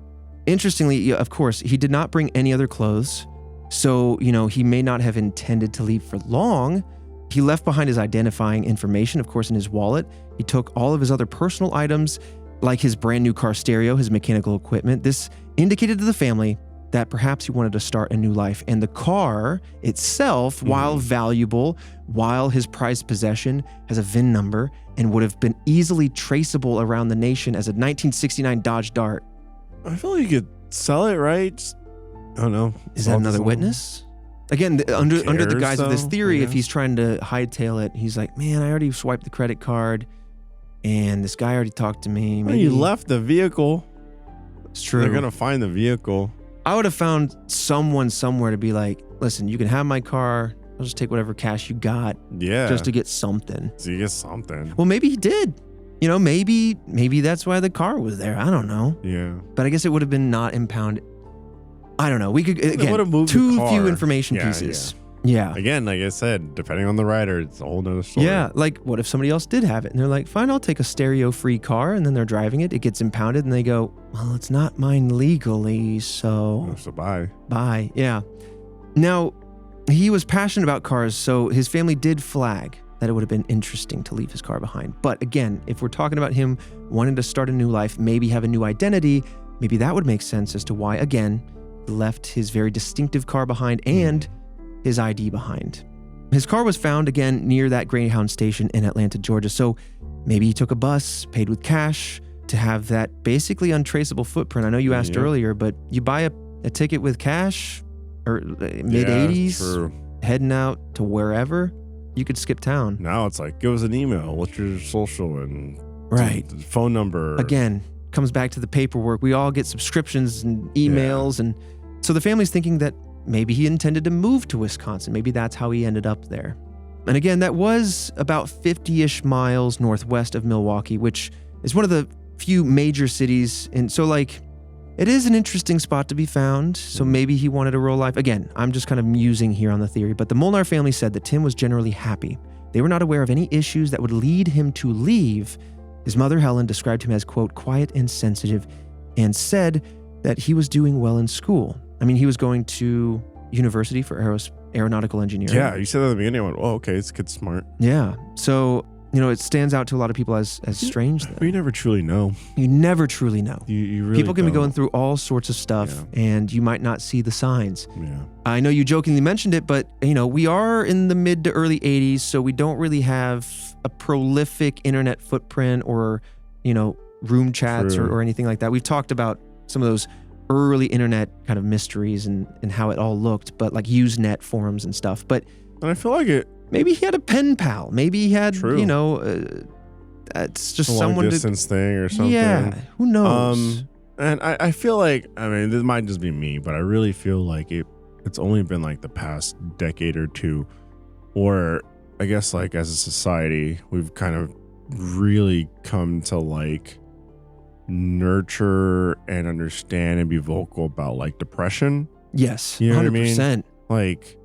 Speaker 1: interestingly, of course, he did not bring any other clothes. So, he may not have intended to leave for long. He left behind his identifying information, of course, in his wallet. He took all of his other personal items, like his brand new car stereo, his mechanical equipment. This indicated to the family that perhaps he wanted to start a new life. And the car itself, while valuable, while his prized possession, has a VIN number and would have been easily traceable around the nation as a 1969 Dodge Dart.
Speaker 2: I feel like you could sell it, right? Just, I don't know.
Speaker 1: Is that another witness? Again, under the guise of this theory, if he's trying to hightail it, he's like, man, I already swiped the credit card and this guy already talked to me.
Speaker 2: Maybe you left the vehicle.
Speaker 1: It's true.
Speaker 2: They're going to find the vehicle.
Speaker 1: I would have found someone somewhere to be like, listen, you can have my car. I'll just take whatever cash you got.
Speaker 2: Yeah.
Speaker 1: Just to get something.
Speaker 2: So you get something.
Speaker 1: Well, maybe he did. Maybe that's why the car was there. I don't know.
Speaker 2: Yeah.
Speaker 1: But I guess it would have been not impounded. I don't know. We could, again,
Speaker 2: too
Speaker 1: few information pieces. Yeah.
Speaker 2: Again, like I said, depending on the rider, it's a whole nother story.
Speaker 1: Yeah. Like, what if somebody else did have it? And they're like, fine, I'll take a stereo-free car. And then they're driving it. It gets impounded. And they go, well, it's not mine legally. So
Speaker 2: bye.
Speaker 1: Bye. Yeah. Now, he was passionate about cars. So his family did flag that it would have been interesting to leave his car behind. But again, if we're talking about him wanting to start a new life, maybe have a new identity, maybe that would make sense as to why, again, he left his very distinctive car behind and his ID behind. His car was found again near that Greyhound station in Atlanta, Georgia. So maybe he took a bus, paid with cash to have that basically untraceable footprint. I know you asked earlier, but you buy a ticket with cash or mid-80s, heading out to wherever, you could skip town.
Speaker 2: Now it's like, give us an email. What's your social and phone number?
Speaker 1: Again, comes back to the paperwork. We all get subscriptions and emails. And so the family's thinking that maybe he intended to move to Wisconsin. Maybe that's how he ended up there. And again, that was about 50-ish miles northwest of Milwaukee, which is one of the few major cities. And so it is an interesting spot to be found. So maybe he wanted a rural life. Again, I'm just kind of musing here on the theory, but the Molnar family said that Tim was generally happy. They were not aware of any issues that would lead him to leave. His mother, Helen, described him as, quote, quiet and sensitive, and said that he was doing well in school. I mean, he was going to university for aeronautical engineering.
Speaker 2: Yeah, you said that at the beginning. I went, oh, okay, this kid's smart.
Speaker 1: Yeah. So, it stands out to a lot of people as strange.
Speaker 2: But you never truly know.
Speaker 1: You never truly know.
Speaker 2: You really
Speaker 1: People can
Speaker 2: don't.
Speaker 1: be going through all sorts of stuff, and you might not see the signs.
Speaker 2: Yeah.
Speaker 1: I know you jokingly mentioned it, but, we are in the mid to early 80s, so we don't really have a prolific internet footprint or, room chats or anything like that. We've talked about some of those early internet kind of mysteries and how it all looked, but like Usenet forums and stuff. But
Speaker 2: and I feel like
Speaker 1: maybe he had a pen pal. Maybe he had, it's just
Speaker 2: a
Speaker 1: someone
Speaker 2: long distance thing or something.
Speaker 1: Yeah, who knows?
Speaker 2: And I feel like, this might just be me, but I really feel like it's only been like the past decade or two, or I guess like as a society, we've kind of really come to like nurture and understand and be vocal about like depression.
Speaker 1: Yes,
Speaker 2: you know
Speaker 1: 100%.
Speaker 2: What I mean? Like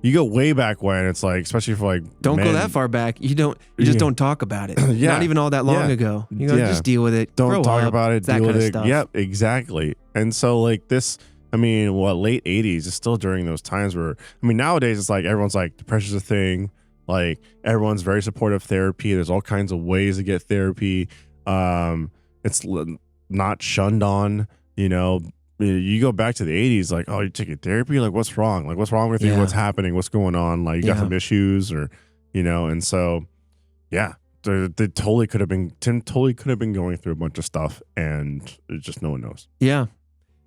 Speaker 2: you go way back when, it's like, especially for like
Speaker 1: don't go that far back. You just don't talk about it. Not even all that long ago. You gotta just deal with it.
Speaker 2: Don't talk
Speaker 1: up,
Speaker 2: about it.
Speaker 1: That
Speaker 2: deal
Speaker 1: kind
Speaker 2: with
Speaker 1: of
Speaker 2: it.
Speaker 1: stuff.
Speaker 2: Yep, exactly. And so like this, late 80s is still during those times where, nowadays it's like everyone's like depression's a thing. Like everyone's very supportive of therapy. There's all kinds of ways to get therapy. It's not shunned on, you go back to the 80s, like, oh, you're taking therapy? Like, what's wrong? Like, what's wrong with you?
Speaker 1: Yeah.
Speaker 2: What's happening? What's going on? Like, you got some issues or, and so, yeah, they totally could have been, Tim totally could have been going through a bunch of stuff and just no one knows.
Speaker 1: Yeah.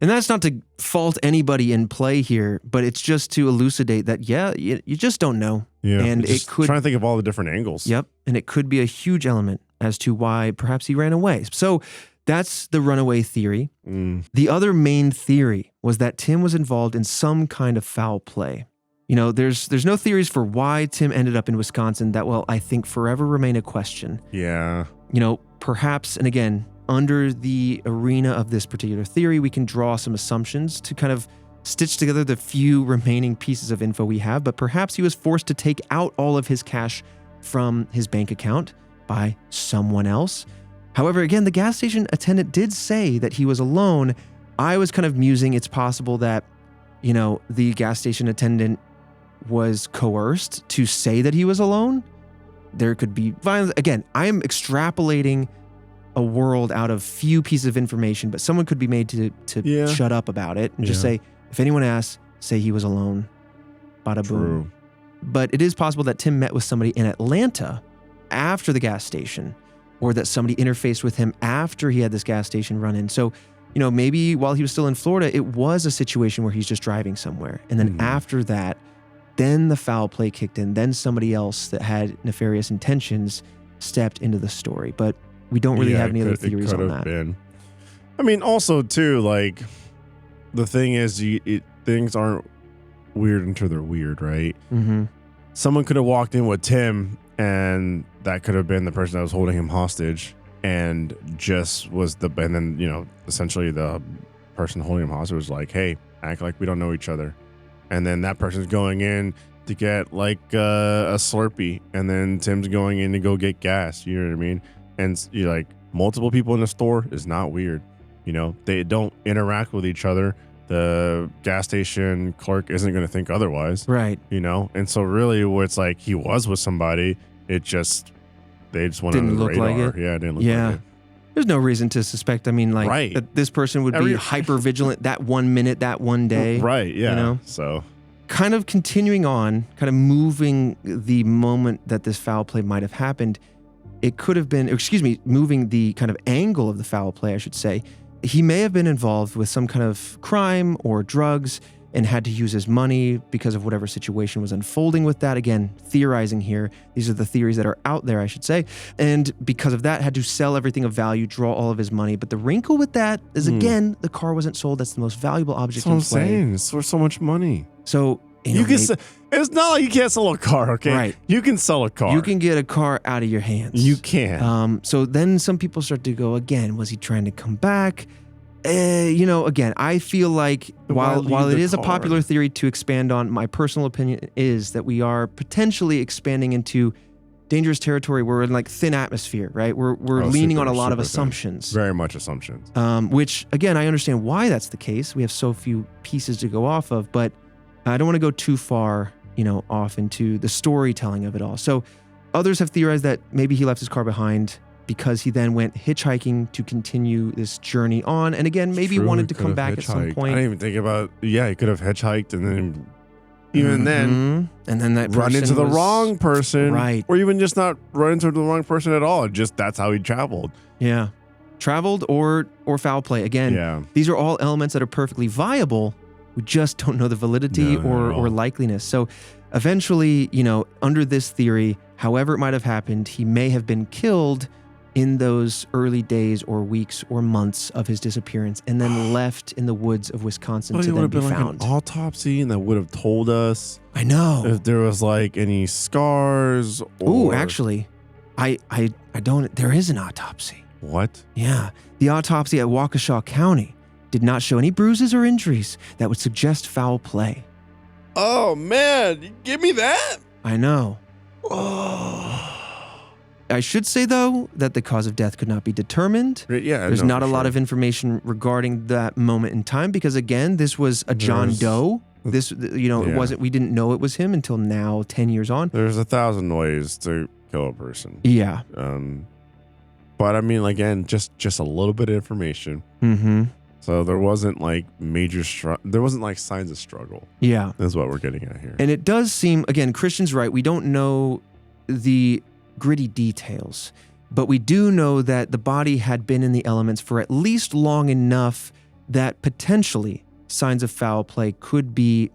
Speaker 1: And that's not to fault anybody in play here, but it's just to elucidate that, you just don't know.
Speaker 2: Yeah.
Speaker 1: And it could.
Speaker 2: Trying to think of all the different angles.
Speaker 1: Yep. And it could be a huge element as to why perhaps he ran away. So that's the runaway theory. The other main theory was that Tim was involved in some kind of foul play. There's no theories for why Tim ended up in Wisconsin that will, I think, forever remain a question.
Speaker 2: Yeah.
Speaker 1: Perhaps, and again, under the arena of this particular theory, we can draw some assumptions to kind of stitch together the few remaining pieces of info we have, but perhaps he was forced to take out all of his cash from his bank account by someone else. However, again, the gas station attendant did say that he was alone. I was kind of musing it's possible that, the gas station attendant was coerced to say that he was alone. There could be violence. Again, I am extrapolating a world out of few pieces of information, but someone could be made to shut up about it and just say, if anyone asks, say he was alone. Bada boom. But it is possible that Tim met with somebody in Atlanta after the gas station, or that somebody interfaced with him after he had this gas station run in. So, maybe while he was still in Florida, it was a situation where he's just driving somewhere. And then after that, then the foul play kicked in. Then somebody else that had nefarious intentions stepped into the story. But we don't really have any other theories on that.
Speaker 2: Been. I mean, also, too, like, the thing is, things aren't weird until they're weird, right?
Speaker 1: Mm-hmm.
Speaker 2: Someone could have walked in with Tim, and that could have been the person that was holding him hostage, and then, essentially the person holding him hostage was like, hey, act like we don't know each other. And then that person's going in to get like a Slurpee, and then Tim's going in to go get gas. You know what I mean? And you're like, multiple people in the store is not weird. They don't interact with each other. The gas station clerk isn't going to think otherwise.
Speaker 1: Right.
Speaker 2: And so really where it's like he was with somebody, they just went
Speaker 1: Didn't
Speaker 2: under the
Speaker 1: look
Speaker 2: radar.
Speaker 1: like it.
Speaker 2: Yeah, it didn't look like it.
Speaker 1: There's no reason to suspect. I mean, like, that this person would be hyper vigilant that 1 minute, that one day.
Speaker 2: Right. Yeah. So
Speaker 1: kind of continuing on, kind of moving the moment that this foul play might have happened. It could have been, moving the kind of angle of the foul play, I should say. He may have been involved with some kind of crime or drugs and had to use his money because of whatever situation was unfolding with that. Again, theorizing here. These are the theories that are out there, I should say. And because of that, had to sell everything of value, draw all of his money. But the wrinkle with that is, again, the car wasn't sold. That's the most valuable object in play.
Speaker 2: That's what I'm saying. It's worth so much money.
Speaker 1: So,
Speaker 2: it's not like you can't sell a car, okay?
Speaker 1: Right.
Speaker 2: You can sell a car.
Speaker 1: You can get a car out of your hands.
Speaker 2: You can.
Speaker 1: So then some people start to go, again, was he trying to come back? Again, I feel like while it is a popular theory to expand on, my personal opinion is that we are potentially expanding into dangerous territory where we're in like thin atmosphere, right? We're leaning on a lot of assumptions.
Speaker 2: Very much assumptions.
Speaker 1: Which, again, I understand why that's the case. We have so few pieces to go off of, but I don't want to go too far, off into the storytelling of it all. So others have theorized that maybe he left his car behind because he then went hitchhiking to continue this journey on. And again, maybe wanted to come back at some point.
Speaker 2: I didn't even think about, he could have hitchhiked and then then
Speaker 1: and then that
Speaker 2: run into the wrong person.
Speaker 1: Right.
Speaker 2: Or even just not run into the wrong person at all. Just that's how he traveled.
Speaker 1: Yeah. Traveled or foul play. Again, these are all elements that are perfectly viable. We just don't know the validity or likeliness. So eventually, under this theory, however it might have happened, he may have been killed in those early days or weeks or months of his disappearance and then left in the woods of Wisconsin to then be found.
Speaker 2: Like an autopsy and that would have told us.
Speaker 1: I know.
Speaker 2: If there was like any scars.
Speaker 1: Ooh, actually, I don't. There is an autopsy.
Speaker 2: What?
Speaker 1: Yeah. The autopsy at Waukesha County did not show any bruises or injuries that would suggest foul play.
Speaker 2: Oh, man. Give me that.
Speaker 1: I know.
Speaker 2: Oh.
Speaker 1: I should say, though, that the cause of death could not be determined.
Speaker 2: Yeah,
Speaker 1: There's not a lot of information regarding that moment in time because, again, this was a John Doe. This, it wasn't, we didn't know it was him until now, 10 years on.
Speaker 2: There's 1,000 ways to kill a person.
Speaker 1: Yeah.
Speaker 2: But I mean, again, just a little bit of information.
Speaker 1: Mm-hmm.
Speaker 2: So there wasn't like there wasn't like signs of struggle.
Speaker 1: Yeah.
Speaker 2: That's what we're getting at here.
Speaker 1: And it does seem, again, Christian's right. We don't know the gritty details, but we do know that the body had been in the elements for at least long enough that potentially signs of foul play could be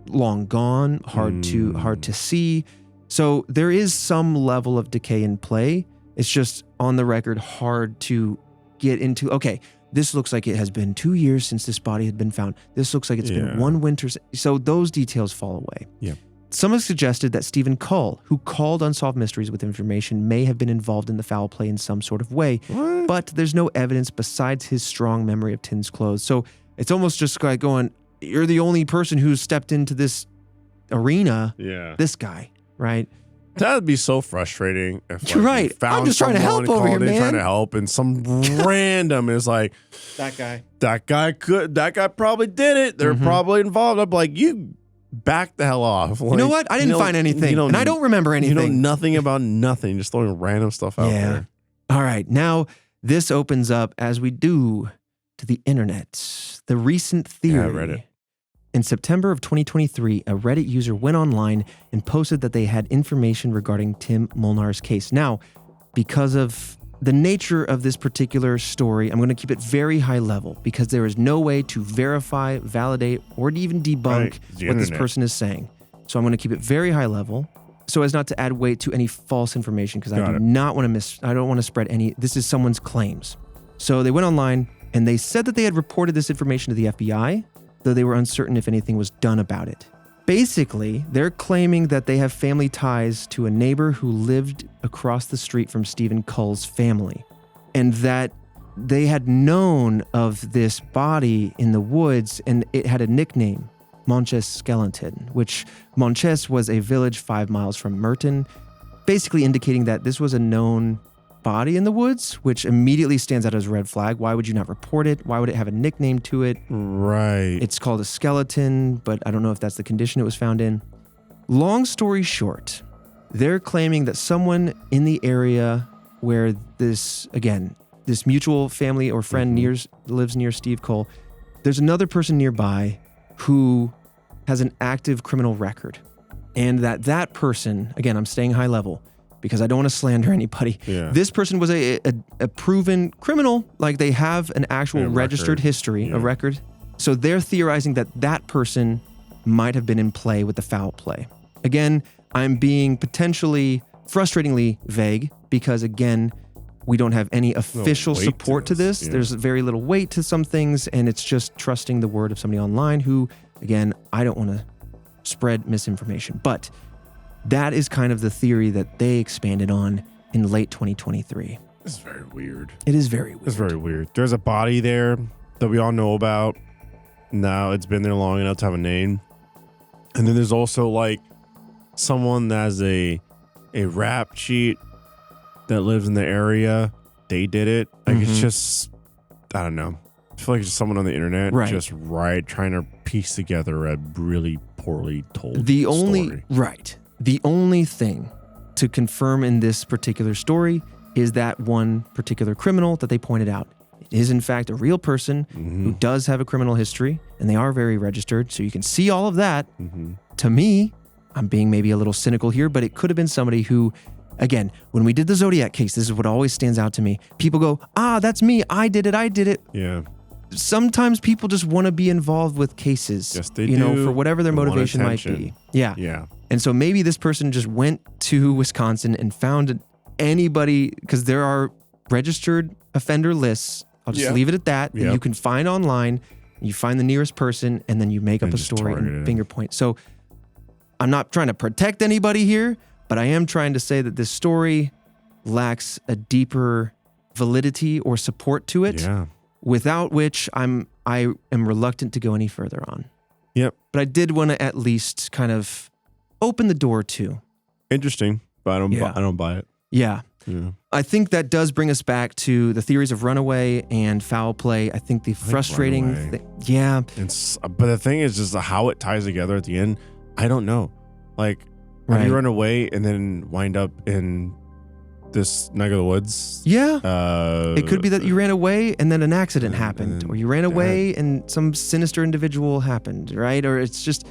Speaker 1: long gone, hard to see. So there is some level of decay in play. It's just on the record hard to get into. Okay, this looks like it has been 2 years since this body had been found. This looks like it's been one winter. So those details fall away.
Speaker 2: Yeah.
Speaker 1: Some have suggested that Stephen Cull, who called Unsolved Mysteries with information, may have been involved in the foul play in some sort of way.
Speaker 2: What?
Speaker 1: But there's no evidence besides his strong memory of Tim's clothes. So it's almost just like going, you're the only person who's stepped into this arena.
Speaker 2: Yeah.
Speaker 1: This guy, right?
Speaker 2: That would be so frustrating. If,
Speaker 1: You're right. I'm just trying to help over here, man.
Speaker 2: Trying to help, and some random is like,
Speaker 1: that guy.
Speaker 2: That guy probably did it. They're probably involved. I'm like, you back the hell off. Like,
Speaker 1: you know what? I didn't find anything, and I don't remember anything.
Speaker 2: You know nothing about nothing. Just throwing random stuff out there.
Speaker 1: All right. Now this opens up, as we do, to the internet. The recent theory.
Speaker 2: Yeah, Reddit.
Speaker 1: In September of 2023, a Reddit user went online and posted that they had information regarding Tim Molnar's case. Now, because of the nature of this particular story, I'm going to keep it very high level because there is no way to verify, validate, or even debunk what this person is saying. So I'm going to keep it very high level so as not to add weight to any false information because I don't want to spread any. This is someone's claims. So they went online and they said that they had reported this information to the FBI, though they were uncertain if anything was done about it. Basically, they're claiming that they have family ties to a neighbor who lived across the street from Stephen Cull's family, and that they had known of this body in the woods, and it had a nickname, Monches Skeleton, which Monches was a village 5 miles from Merton, basically indicating that this was a known body in the woods, which immediately stands out as a red flag. Why would you not report it? Why would it have a nickname to it?
Speaker 2: Right.
Speaker 1: It's called a skeleton, but I don't know if that's the condition it was found in. Long story short, they're claiming that someone in the area where this mutual family or friend lives near Steve Cull, there's another person nearby who has an active criminal record. And that person, again, I'm staying high level, because I don't want to slander anybody.
Speaker 2: Yeah.
Speaker 1: This person was a proven criminal. Like, they have an actual registered history, a record. So they're theorizing that that person might have been in play with the foul play. Again, I'm being potentially frustratingly vague because, again, we don't have any official support to this.
Speaker 2: Yeah.
Speaker 1: There's very little weight to some things, and it's just trusting the word of somebody online who, again, I don't want to spread misinformation. But that is kind of the theory that they expanded on in late 2023.
Speaker 2: It's very weird.
Speaker 1: It is very weird.
Speaker 2: It's very weird. There's a body there that we all know about. Now it's been there long enough to have a name. And then there's also like someone that has a rap sheet that lives in the area. They did it. Like it's just, I don't know. I feel like it's just someone on the internet trying to piece together a really poorly told story.
Speaker 1: The only thing to confirm in this particular story is that one particular criminal that they pointed out. It is, in fact, a real person who does have a criminal history, and they are very registered, so you can see all of that. To me, I'm being maybe a little cynical here, but it could have been somebody who, again, when we did the Zodiac case, this is what always stands out to me. People go, that's me. I did it.
Speaker 2: Yeah.
Speaker 1: Sometimes people just want to be involved with cases.
Speaker 2: Yes, they do.
Speaker 1: For whatever their motivation might be. Yeah. And so maybe this person just went to Wisconsin and found anybody, because there are registered offender lists. I'll just leave it at that. That you can find online. You find the nearest person, and then you make up a story and finger point. So I'm not trying to protect anybody here, but I am trying to say that this story lacks a deeper validity or support to it.
Speaker 2: Yeah.
Speaker 1: Without which I am reluctant to go any further on.
Speaker 2: Yep.
Speaker 1: But I did want to at least kind of open the door to.
Speaker 2: Interesting, but I don't buy it.
Speaker 1: Yeah. I think that does bring us back to the theories of runaway and foul play. I think the frustrating
Speaker 2: but the thing is just how it ties together at the end. I don't know. Like, how do you run away and then wind up in this neck of the woods.
Speaker 1: Yeah. It could be that you ran away and then an accident happened, or you ran away and some sinister individual happened, right? Or it's just,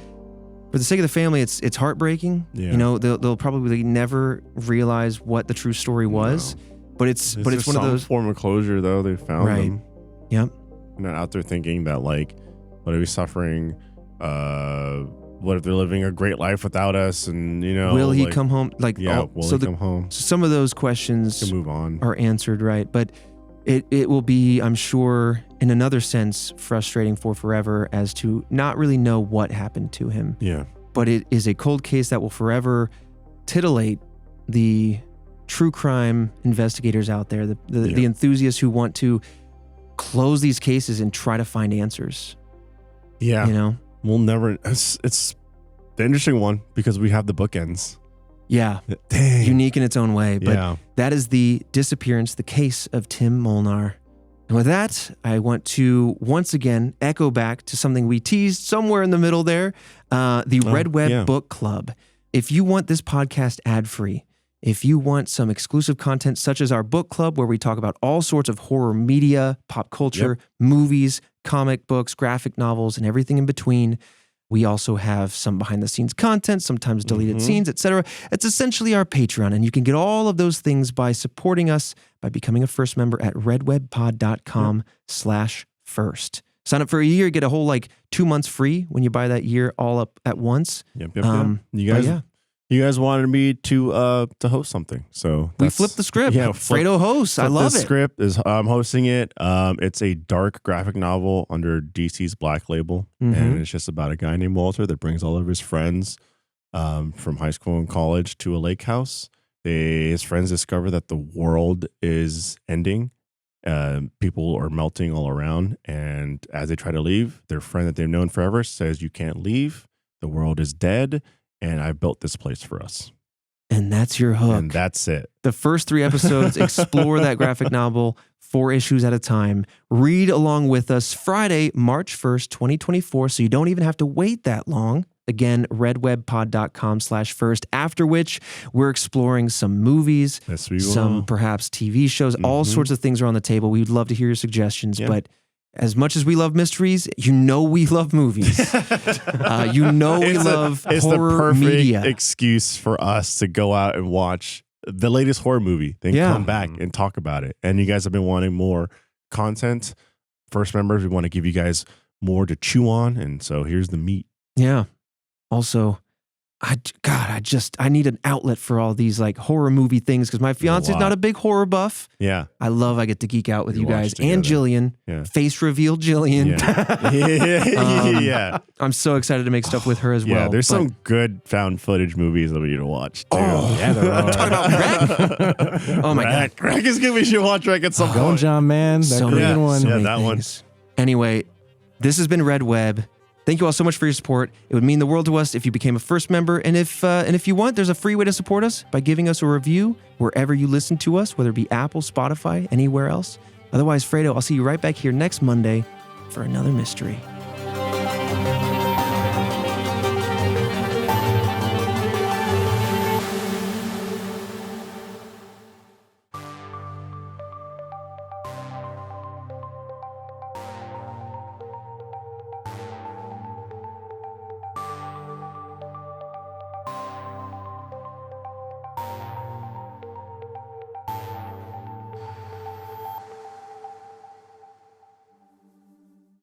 Speaker 1: for the sake of the family, it's heartbreaking.
Speaker 2: Yeah.
Speaker 1: You know, they'll probably never realize what the true story was, but it's one of those
Speaker 2: form of closure though. They found them.
Speaker 1: Yep.
Speaker 2: They're not out there thinking that like, what are we suffering? What if they're living a great life without us? And
Speaker 1: will he come home? Like,
Speaker 2: will he come home?
Speaker 1: Some of those questions
Speaker 2: can move on.
Speaker 1: Are answered, right? But it will be, I'm sure, in another sense, frustrating for forever as to not really know what happened to him.
Speaker 2: Yeah.
Speaker 1: But it is a cold case that will forever titillate the true crime investigators out there, the enthusiasts who want to close these cases and try to find answers.
Speaker 2: Yeah. We'll never. It's the interesting one because we have the bookends.
Speaker 1: Yeah.
Speaker 2: Dang.
Speaker 1: Unique in its own way. But that is the Disappearance, the case of Tim Molnar. And with that, I want to once again echo back to something we teased somewhere in the middle there, the Red Web Book Club. If you want this podcast ad-free, if you want some exclusive content such as our book club where we talk about all sorts of horror media, pop culture, movies, comic books, graphic novels, and everything in between, we also have some behind-the-scenes content, sometimes deleted scenes, etc. It's essentially our Patreon, and you can get all of those things by supporting us by becoming a first member at redwebpod.com/first. Sign up for a year, get a whole 2 months free when you buy that year all up at once.
Speaker 2: Yep. You guys wanted me to host something, so
Speaker 1: we flipped the script. Yeah, Fredo hosts. I love it. The
Speaker 2: script is I'm hosting it. It's a dark graphic novel under DC's Black Label, and it's just about a guy named Walter that brings all of his friends from high school and college to a lake house. His friends discover that the world is ending. People are melting all around, and as they try to leave, their friend that they've known forever says, "You can't leave. The world is dead. And I built this place for us."
Speaker 1: And that's your hook.
Speaker 2: And that's it.
Speaker 1: The first 3 episodes explore that graphic novel 4 issues at a time. Read along with us Friday, March 1st, 2024. So you don't even have to wait that long. Again, redwebpod.com/first, after which we're exploring some movies, some perhaps TV shows, all sorts of things are on the table. We'd love to hear your suggestions, but as much as we love mysteries, we love movies. We love horror
Speaker 2: the perfect
Speaker 1: media.
Speaker 2: Excuse for us to go out and watch the latest horror movie, then come back and talk about it. And you guys have been wanting more content. First members, we want to give you guys more to chew on. And so here's the meat.
Speaker 1: Yeah. Also, I need an outlet for all these horror movie things because my fiance is not a big horror buff.
Speaker 2: Yeah.
Speaker 1: I get to geek out with you guys and Jillian.
Speaker 2: Yeah.
Speaker 1: Face reveal Jillian.
Speaker 2: Yeah.
Speaker 1: I'm so excited to make stuff with her as well.
Speaker 2: Yeah, there's some good found footage movies that we need to watch too.
Speaker 1: Oh, yeah, there are. Talk about Wreck. Oh my God.
Speaker 2: Wreck is good. We should watch Wreck at some point.
Speaker 3: Don't John, man. That green one.
Speaker 2: Yeah, that one.
Speaker 1: Anyway, this has been Red Web. Thank you all so much for your support. It would mean the world to us if you became a first member. And if you want, there's a free way to support us by giving us a review wherever you listen to us, whether it be Apple, Spotify, anywhere else. Otherwise, Fredo, I'll see you right back here next Monday for another mystery.